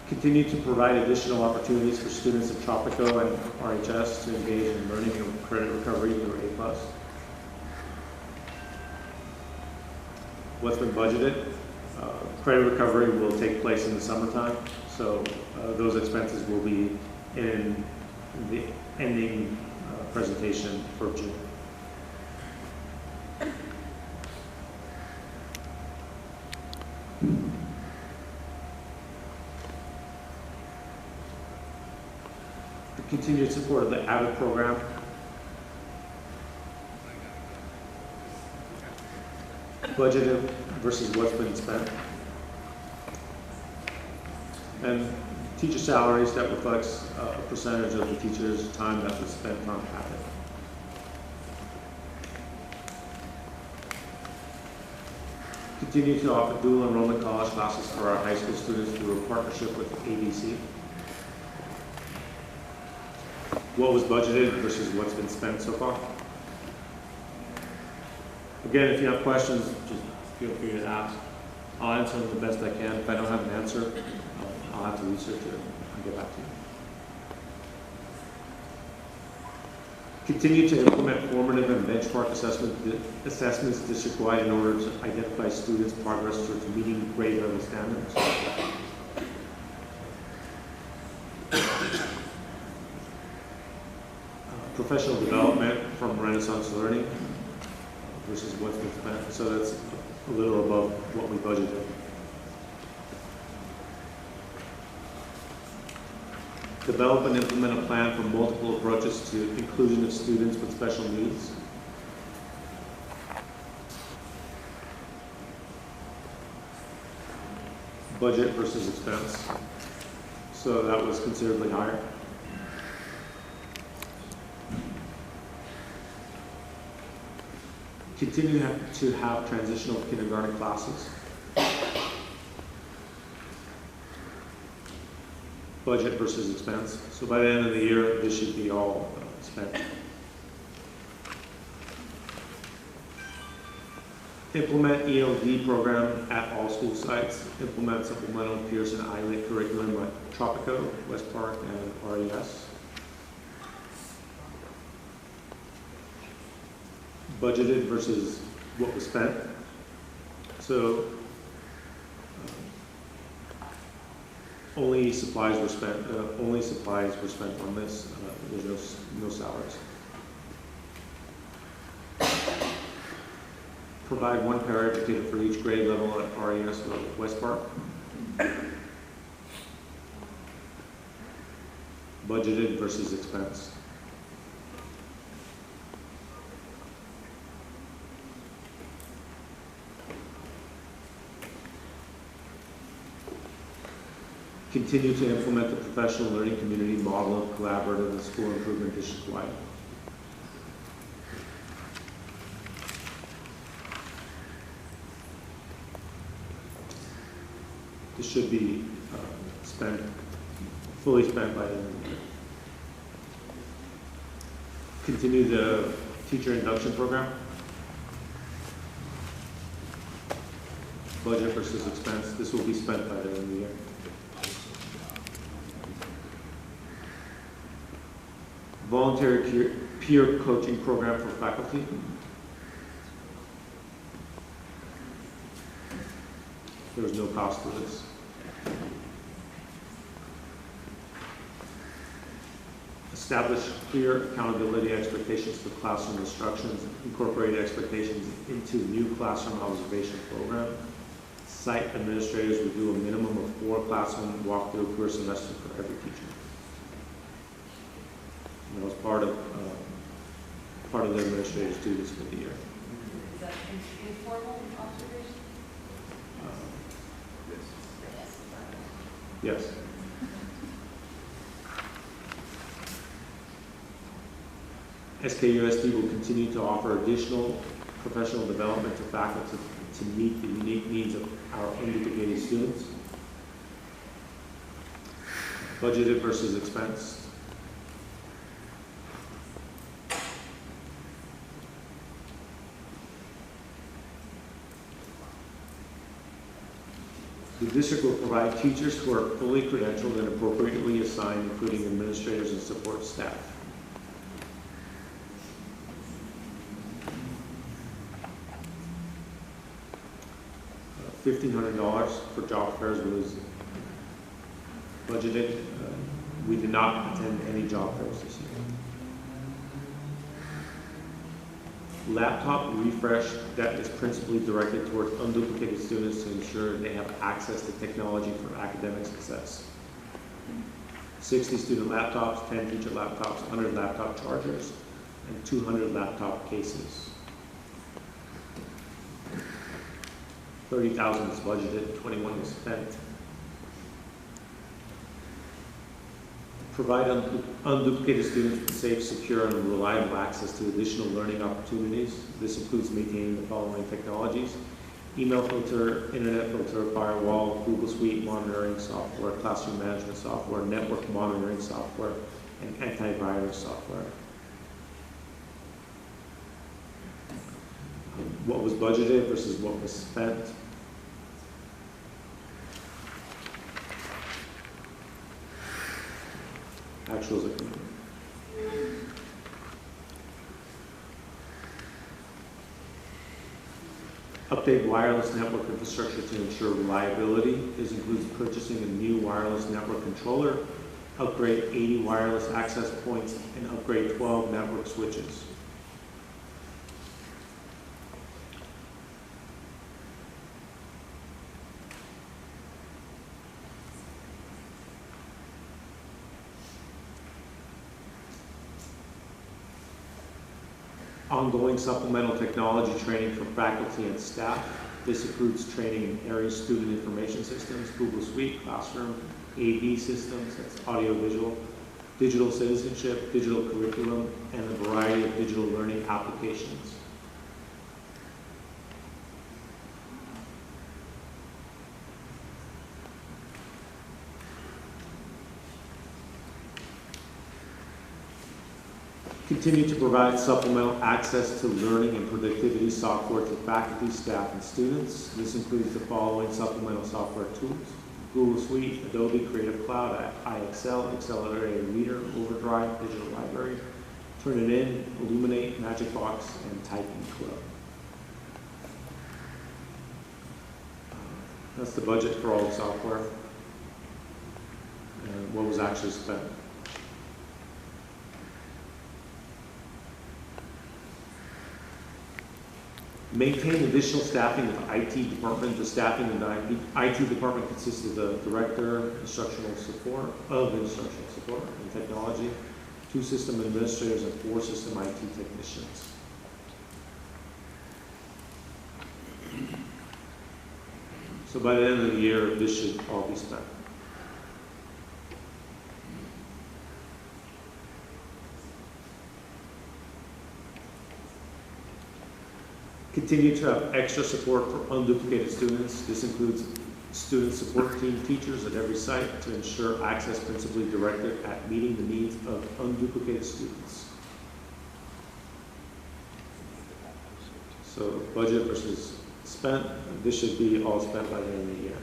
Continue to provide additional opportunities for students at Tropico and RHS to engage in learning and credit recovery through A+. What's been budgeted? Credit recovery will take place in the summertime, so those expenses will be in the ending presentation for June. The continued support of the AVID program. Budgeted versus what's been spent. And teacher salaries that reflects a percentage of the teacher's time that was spent on AVID. Continue to offer dual enrollment college classes for our high school students through a partnership with ABC. What was budgeted versus what's been spent so far. Again, if you have questions, just feel free to ask. I'll answer them the best I can. If I don't have an answer, I'll have to research it and get back to you. Continue to implement formative and benchmark assessments district-wide in order to identify students' progress towards meeting grade level standards. Professional development from Renaissance Learning versus what's been spent. So that's a little above what we budgeted. Develop and implement a plan for multiple approaches to inclusion of students with special needs. Budget versus expense. So that was considerably higher. Continue to have transitional kindergarten classes. Budget versus expense. So by the end of the year, this should be all spent. Implement ELD program at all school sites. Implement supplemental Pearson ILIT curriculum at Tropico, West Park, and RES. budgeted versus what was spent. So only supplies were spent. Only supplies were spent on this. There's no salaries. Provide one paraeducator for each grade level at RES West Park. Budgeted versus expense. Continue to implement the professional learning community model of collaborative and school improvement district-wide. This should be fully spent by the end of the year. Continue the teacher induction program. Budget versus expense. This will be spent by the end of the year. Voluntary peer coaching program for faculty. There's no cost to this. Establish clear accountability expectations for classroom instructions. Incorporate expectations into the new classroom observation program. Site administrators will do a minimum of 4 classroom walkthrough per semester for every teacher. That was part of the administrators' duties for the year. Is that informal observation? Yes. SKUSD will continue to offer additional professional development to faculty to meet the unique needs of our unduplicated students. Budgeted versus expense. The district will provide teachers who are fully credentialed and appropriately assigned, including administrators and support staff. $1,500 for job fairs was budgeted. We did not attend any job fairs this year. Laptop refresh that is principally directed towards unduplicated students to ensure they have access to technology for academic success. 60 student laptops, 10 teacher laptops, 100 laptop chargers, and 200 laptop cases. 30,000 is budgeted, 21 was spent. Provide unduplicated students with safe, secure, and reliable access to additional learning opportunities. This includes maintaining the following technologies: email filter, internet filter, firewall, Google Suite monitoring software, classroom management software, network monitoring software, and antivirus software. What was budgeted versus what was spent. Actuals are coming. Update wireless network infrastructure to ensure reliability. This includes purchasing a new wireless network controller, upgrade 80 wireless access points, and upgrade 12 network switches. Ongoing supplemental technology training for faculty and staff. This includes training in area student information systems, Google Suite, Classroom, AV systems, that's audio-visual, digital citizenship, digital curriculum, and a variety of digital learning applications. Continue to provide supplemental access to learning and productivity software to faculty, staff, and students. This includes the following supplemental software tools: Google Suite, Adobe Creative Cloud, iExcel, Accelerated Reader, Overdrive, Digital Library, Turn It In, Illuminate, Magic Box, and Typing Club. That's the budget for all the software and what was actually spent. Maintain additional staffing of the IT department. The staffing in the IT department consists of the director, instructional support, and technology, 2 system administrators, and 4 system IT technicians. So by the end of the year, this should all be spent. Continue to have extra support for unduplicated students. This includes student support team teachers at every site to ensure access principally directed at meeting the needs of unduplicated students. So budget versus spent, this should be all spent by the end of the year.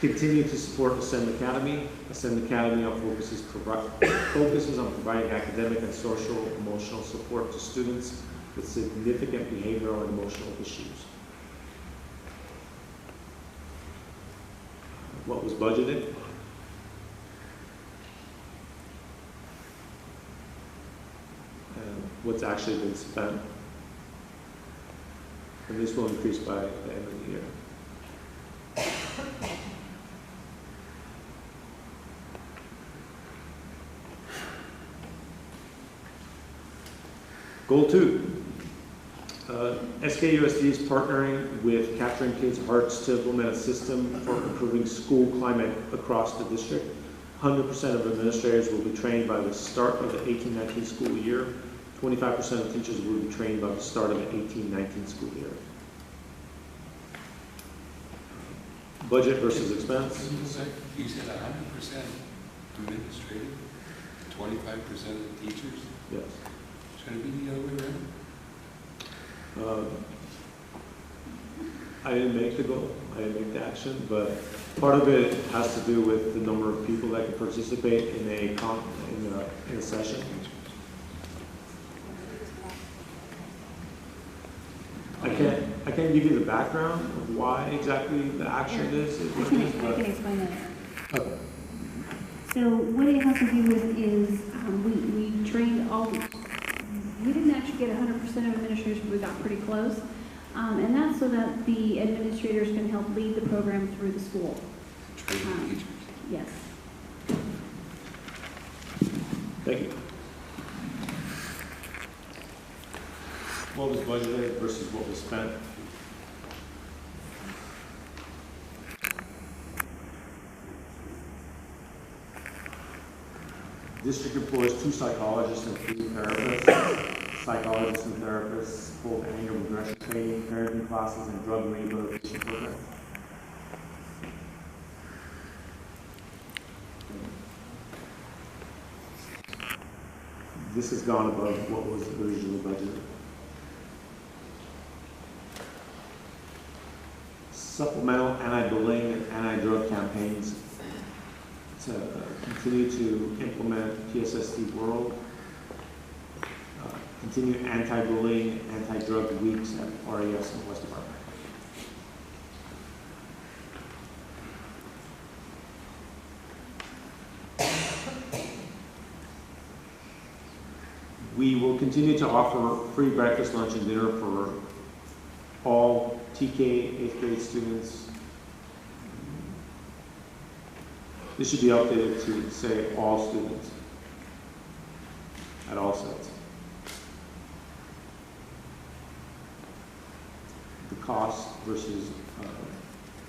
Continue to support Ascend Academy. Ascend Academy focuses on providing academic and social emotional support to students with significant behavioral and emotional issues. What was budgeted? And what's actually been spent? And this will increase by the end of the year. Goal 2, SKUSD is partnering with Capturing Kids' Hearts to implement a system for improving school climate across the district. 100% of administrators will be trained by the start of the 18-19 school year. 25% of teachers will be trained by the start of the 18-19 school year. Budget versus expense. You said 100% administrative, 25% of teachers? Yes. Should it be the other way around? I didn't make the goal, I didn't make the action, but part of it has to do with the number of people that can participate in a session. I can't give you the background of why exactly the action is. I can explain that. Okay. So what it has to do with is we trained all. We didn't actually get 100% of administrators, but we got pretty close. And that's so that the administrators can help lead the program through the school. Training teachers. Yes. Thank you. What was budgeted versus what was spent? District employs 2 psychologists and 3 therapists. Psychologists and therapists hold annual regression training, parenting classes, and drug rehabilitation programs. This has gone above what was originally budgeted. Supplemental anti-bullying and anti-drug campaigns to continue to implement PSSD World, continue anti-bullying, anti-drug weeks at RES and West Department. We will continue to offer free breakfast, lunch, and dinner for all TK 8th grade students. This should be updated to say all students at all sites. The cost versus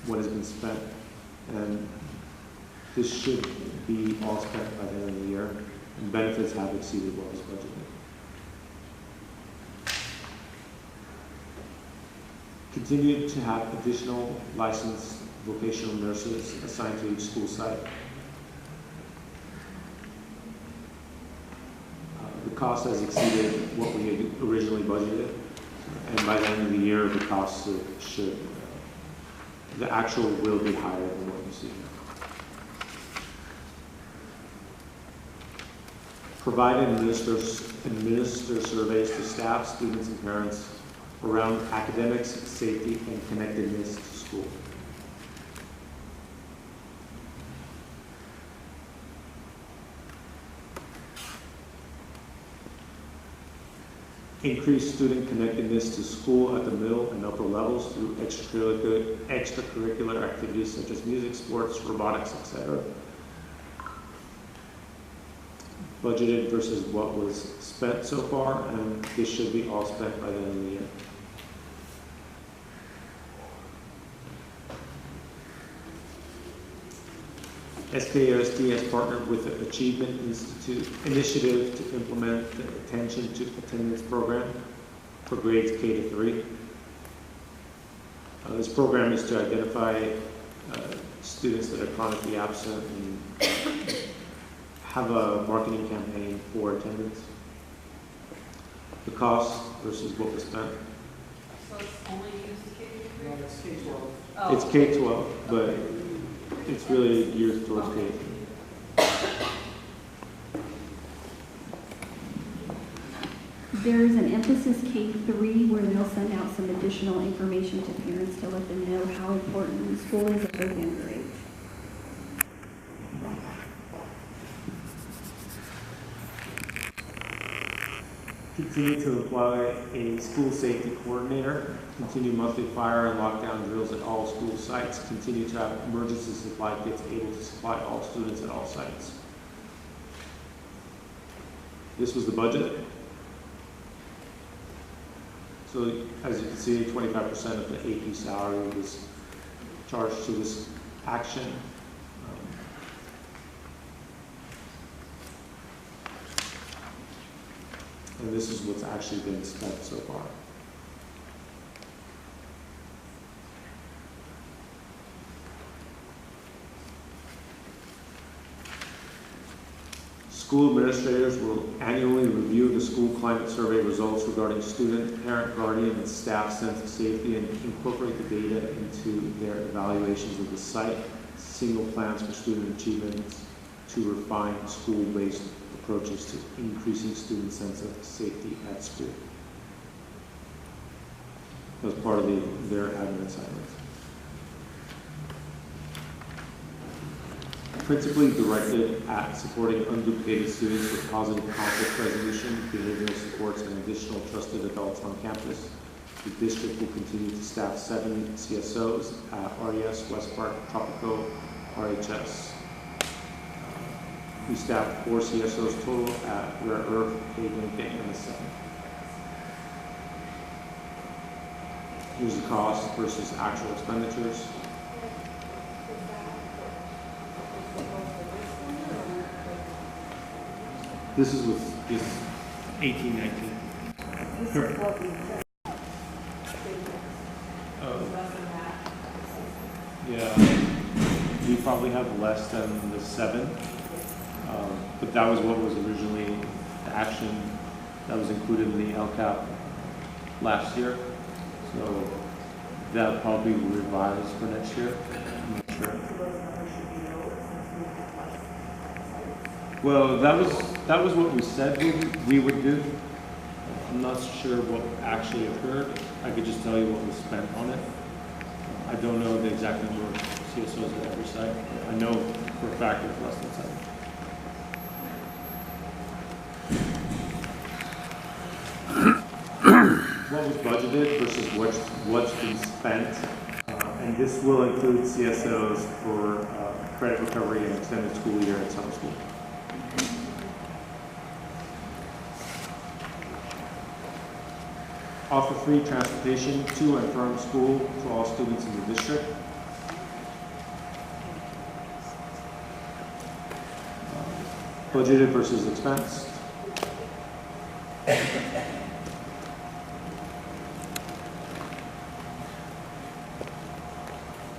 what has been spent, and this should be all spent by the end of the year, and benefits have exceeded what was budgeted. Continue to have additional licensed vocational nurses assigned to each school site. The cost has exceeded what we had originally budgeted, and by the end of the year, the costs the actual will be higher than what you see here. Provide and administer surveys to staff, students, and parents around academics, safety, and connectedness to school. Increase student connectedness to school at the middle and upper levels through extracurricular activities such as music, sports, robotics, etc. Budgeted versus what was spent so far, and this should be all spent by the end of the year. SKUSD has partnered with the Achievement Initiative to implement the Attention to Attendance program for grades K to 3. This program is to identify students that are chronically absent and have a marketing campaign for attendance. The cost versus what was spent. So it's only used K to 3? No, it's K-12. Oh. It's K-12, but it's really geared towards K. There's an emphasis K-3 where they'll send out some additional information to parents to let them know how important school is at both younger age. Continue to apply a school safety coordinator, continue monthly fire and lockdown drills at all school sites, continue to have emergency supply kits able to supply all students at all sites. This was the budget. So as you can see, 25% of the AP salary was charged to this action. And this is what's actually been spent so far. School administrators will annually review the school climate survey results regarding student, parent, guardian, and staff sense of safety and incorporate the data into their evaluations of the site, single plans for student achievements to refine school-based approaches to increasing student sense of safety at school. As part of their admin assignments. Principally directed at supporting unduplicated students with positive conflict resolution, behavioral supports, and additional trusted adults on campus. The district will continue to staff 7 CSOs at RES, West Park, Tropico, RHS. We staffed 4 CSOs total at Rare Earth, Haven, and the 7. Here's the cost versus actual expenditures. This is with this 18-19. This is what we yeah, we probably have less than the 7. But that was what was originally the action that was included in the LCAP last year. So that'll probably be revised for next year. I'm not sure. Well, that was what we said we would do. I'm not sure what actually occurred. I could just tell you what was spent on it. I don't know the exact number of CSOs at every site. I know for a fact it's less than 7. What was budgeted versus what's been spent, and this will include CSOs for credit recovery and extended school year at summer school. Offer free transportation to and from school to all students in the district. Budgeted versus expense.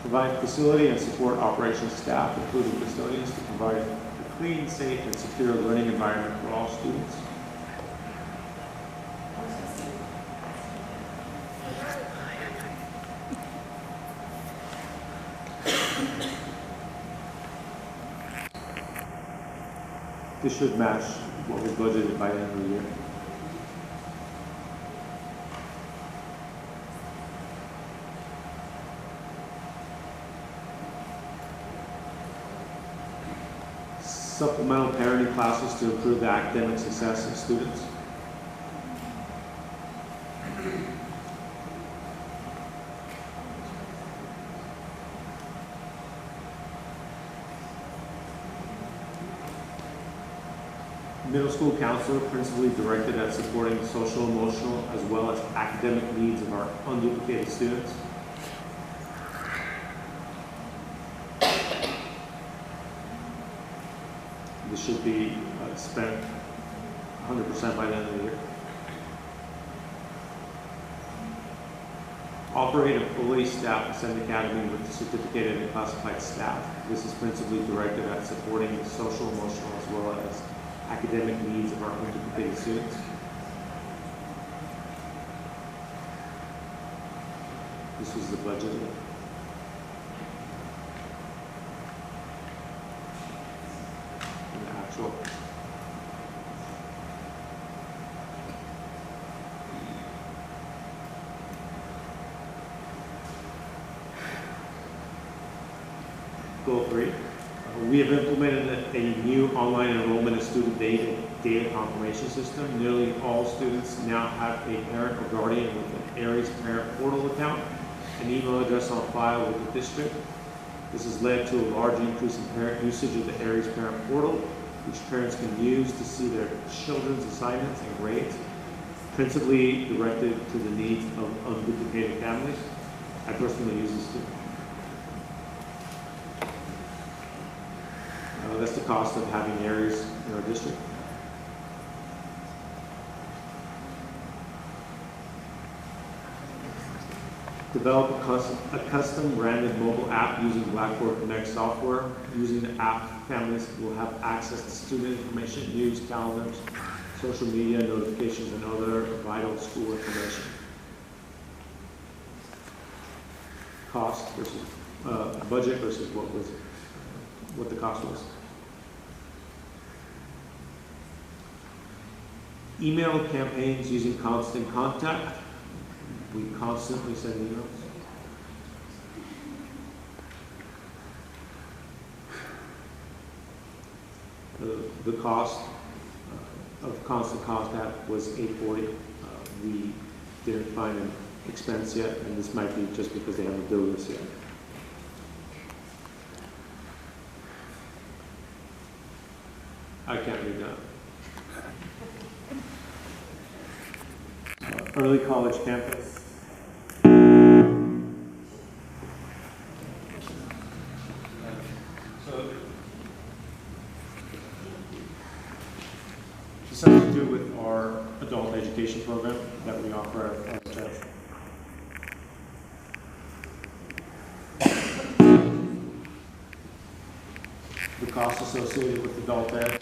Provide facility and support operations staff, including custodians, to provide a clean, safe, and secure learning environment for all students. This should match what was budgeted by the end of the year. Supplemental parenting classes to improve the academic success of students. Middle school counselor principally directed at supporting the social, emotional, as well as academic needs of our unduplicated students. This should be spent 100% by the end of the year. Operate a fully staffed Ascend Academy with certificated and classified staff. This is principally directed at supporting the social, emotional, as well as academic needs of our unduplicated students. This was the budget. And the actual. Goal 3. We have implemented a new online enrollment and student data confirmation system. Nearly all students now have a parent or guardian with an Aries parent portal account, an email address on file with the district. This has led to a large increase in parent usage of the Aries parent portal, which parents can use to see their children's assignments and grades, principally directed to the needs of unduplicated families. I personally use this too. That's the cost of having Aries in our district. Develop a custom branded mobile app using Blackboard Connect software. Using the app, families will have access to student information, news, calendars, social media, notifications, and other vital school information. Cost versus budget versus what the cost was. Email campaigns using constant contact. We constantly send emails. The cost of constant contact was $840. We didn't find an expense yet, and this might be just because they haven't billed us yet. I can't read that. Early college campus. So this has to do with our adult education program that we offer at ROTC. The costs associated with adult ed.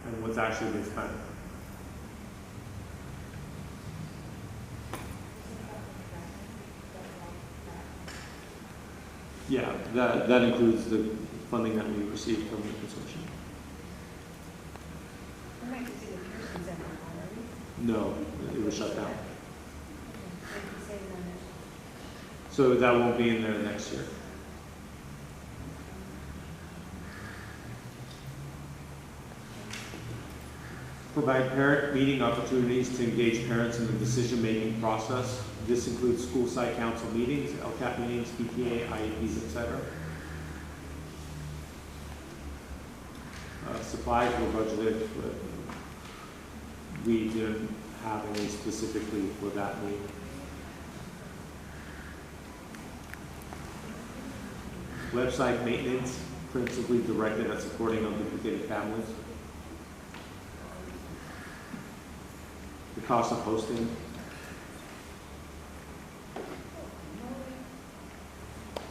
And what's actually been spent. Yeah, that includes the funding that we received from the consortium. No, it was shut down. So that won't be in there next year. Provide parent meeting opportunities to engage parents in the decision-making process. This includes school site council meetings, LCAP meetings, PTA, IEPs, etc. Supplies were budgeted, but we didn't have any specifically for that need. Website maintenance, principally directed at supporting unduplicated families. The cost of hosting.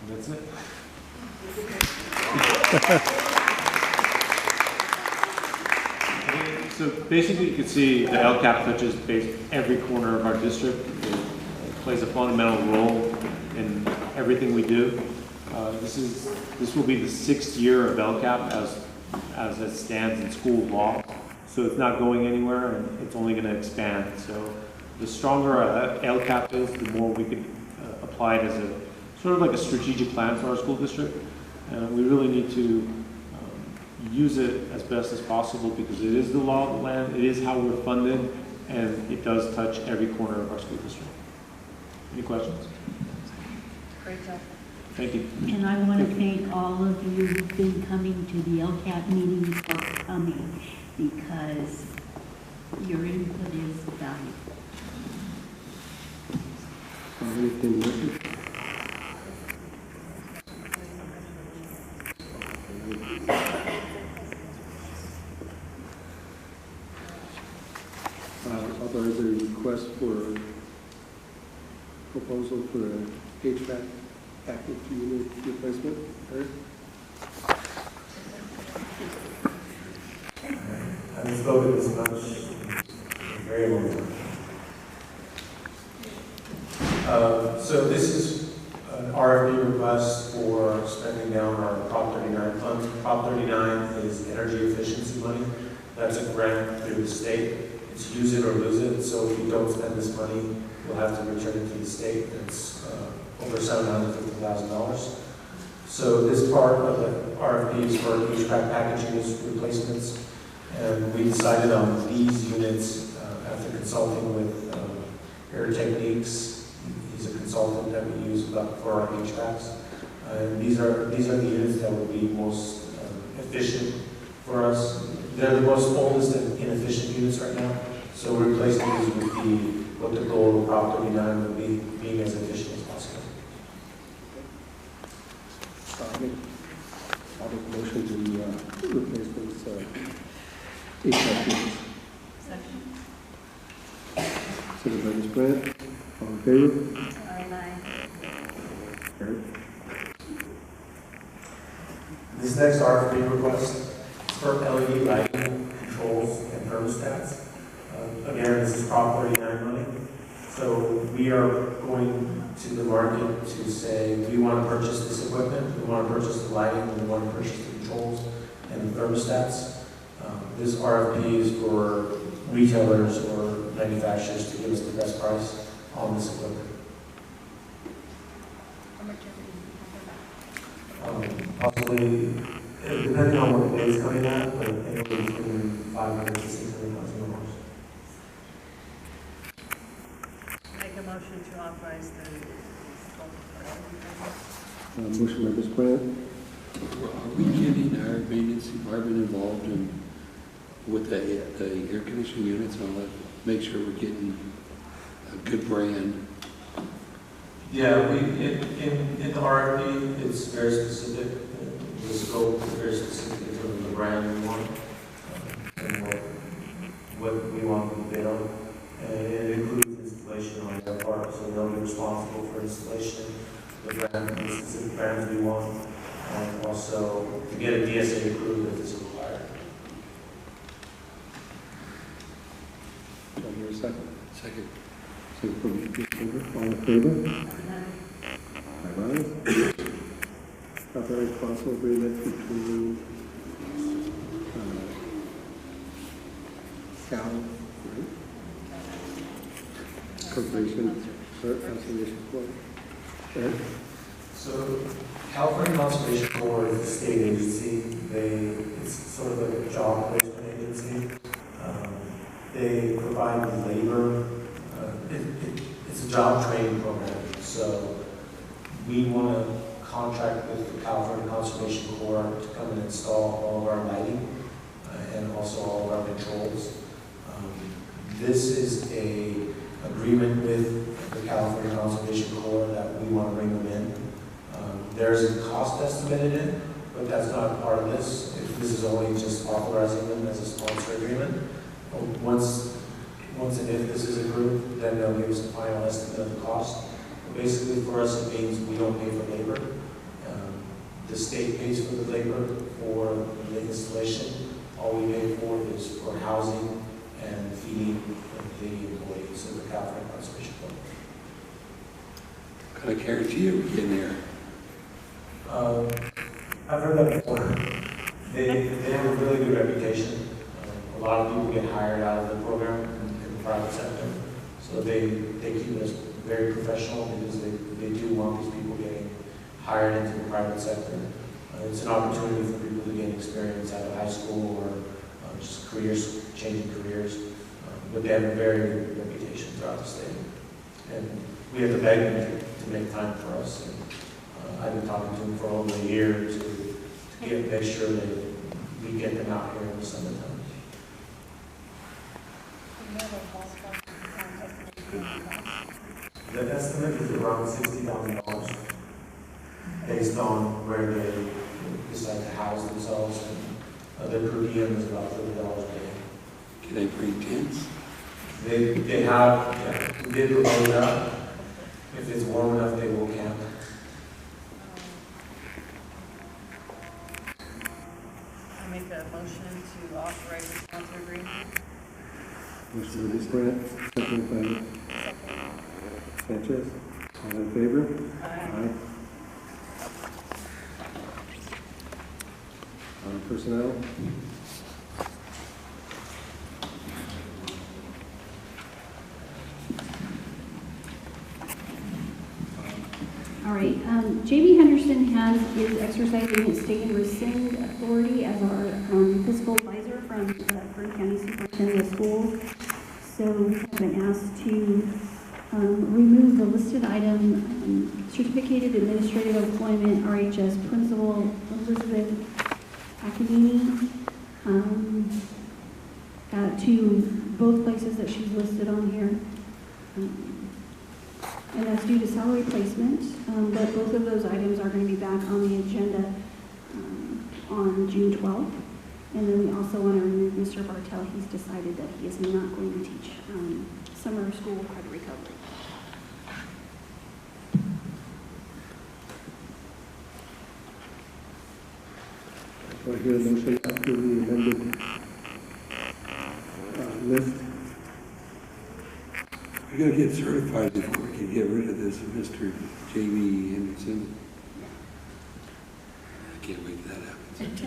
And that's it. So basically you can see the LCAP touches every corner of our district. It plays a fundamental role in everything we do. This will be the 6th year of LCAP as it stands in school law. So it's not going anywhere, and it's only going to expand. So the stronger LCAP is, the more we can apply it as a sort of like a strategic plan for our school district. And we really need to use it as best as possible because it is the law of the land, it is how we're funded, and it does touch every corner of our school district. Any questions? Great job. Thank you. And I want to thank all of you who've been coming to the LCAP meetings for coming, because your input is valuable. Authorize a request for proposal for a HVAC active unit replacement. Eric? I haven't spoken this much in a very long time. So this is an RFP request for spending down our Prop 39 funds. Prop 39 is energy efficiency money. That's a grant through the state. It's use it or lose it. So if you don't spend this money, you'll have to return it to the state. It's over $750,000. So this part of the RFP is for HVAC package units replacements. And we decided on these units after consulting with Air Techniques. He's a consultant that we use for our HVACs. And these are the units that would be most efficient for us. They're the most oldest and inefficient units right now. So we're replacing these with what the goal of Prop 39 would be, being as efficient as possible. I'll make a motion to replace those HVAC units. Second. Second by Ms. Brandt. All in favor? Aye. Eric? This next RFP request is for LED lighting, controls, and thermostats. Again, this is Prop 39 money. So we are going to the market to say, we want to purchase this equipment, we want to purchase the lighting, we want to purchase the controls and the thermostats. This RFP is for retailers or manufacturers to give us the best price on this equipment. Possibly, depending on what the day is coming at, but anywhere between $500,000 to $600,000. Make a motion to authorize the Motion by Ms. Brandt. Are we getting our maintenance department involved with the air conditioning units and all that? Make sure we're getting a good brand. Yeah, in the RFP, it's very specific. The scope is very specific in terms of the brand we want and what we want to bid on. And it includes installation on their part, so they'll be responsible for installation, the specific brands we want, and also to get a DSA approved if it's required. Do I hear a second? Second. Second from Ms. Brandt. All in favor? Aye. Authorize possible agreement between Cal, right? Corporation, Conservation Corps. Eric? So California Conservation Corps is a state agency. It's sort of like a job placement agency. They provide labor. It's a job training program. So we want to contract with the California Conservation Corps to come and install all of our lighting and also all of our controls. This is an agreement with the California Conservation Corps that we want to bring them in. There's a cost estimated in, but that's not part of this. This is only just authorizing them as a sponsor agreement. Once and if this is approved, then they'll give us a final estimate of the cost. Basically, for us, it means we don't pay for labor. The state pays for the labor for the installation. All we pay for is for housing and feeding the employees of the California Conservation Corps. What kind of guarantee are we getting there? I've heard that before. They have a really good reputation. A lot of people get hired out of the program in the private sector. So they keep us very professional because they do want these people getting hired into the private sector. It's an opportunity for people to gain experience out of high school or just changing careers. But they have a very good reputation throughout the state. And we have to beg them to make time for us. And, I've been talking to them for over a year to make sure that we get them out here in the summertime. The estimate is around $60,000 based on where they decide to house themselves, and their per diem is about $30 a day. Can they bring tents? They have, yeah, we did promote that. If it's warm enough, they will camp. I make a motion to authorize the sponsor agreement. Motion by Ms. Brandts, second by Sanchez. All in favor? Aye. Personnel? All right, Jamie Henderson is exercising his state and rescind authority as our fiscal advisor from the Kern County Superintendent of Schools. So we have been asked to remove the listed item, certificated administrative employment, RHS principal Elizabeth Academy, to both places that she's listed on here. And that's due to salary placement, but both of those items are going to be back on the agenda on June 12th. And then we also want to remove Mr. Bartel. He's decided that he is not going to teach summer school credit recovery. Do I hear a motion after the amended list? We gotta get certified before we can get rid of this Mr. Jamie Henderson. I can't wait till that happens.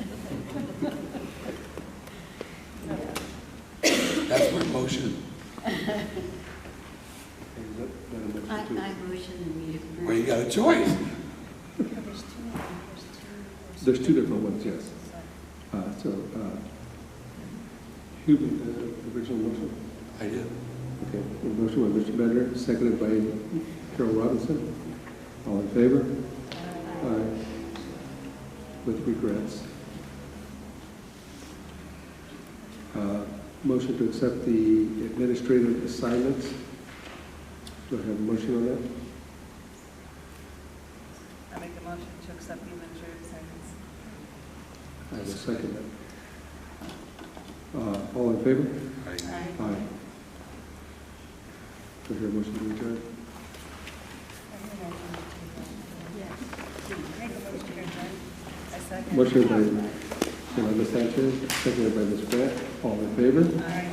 That's my motion. I motion and we agree. Well, you got a choice. There's two different ones, yes. Who made the original motion? I did. Okay, the motion by Mr. Bender, seconded by Carol Robinson. All in favor? Aye. With regrets. Motion to accept the administrative assignments. Do I have a motion on that? I make a motion to accept the administrative assignments. I will second that. All in favor? Aye. Aye. Do I hear a motion to adjourn? Motion by Ms. Sanchez, seconded by Ms. Grant. All in favor? Aye.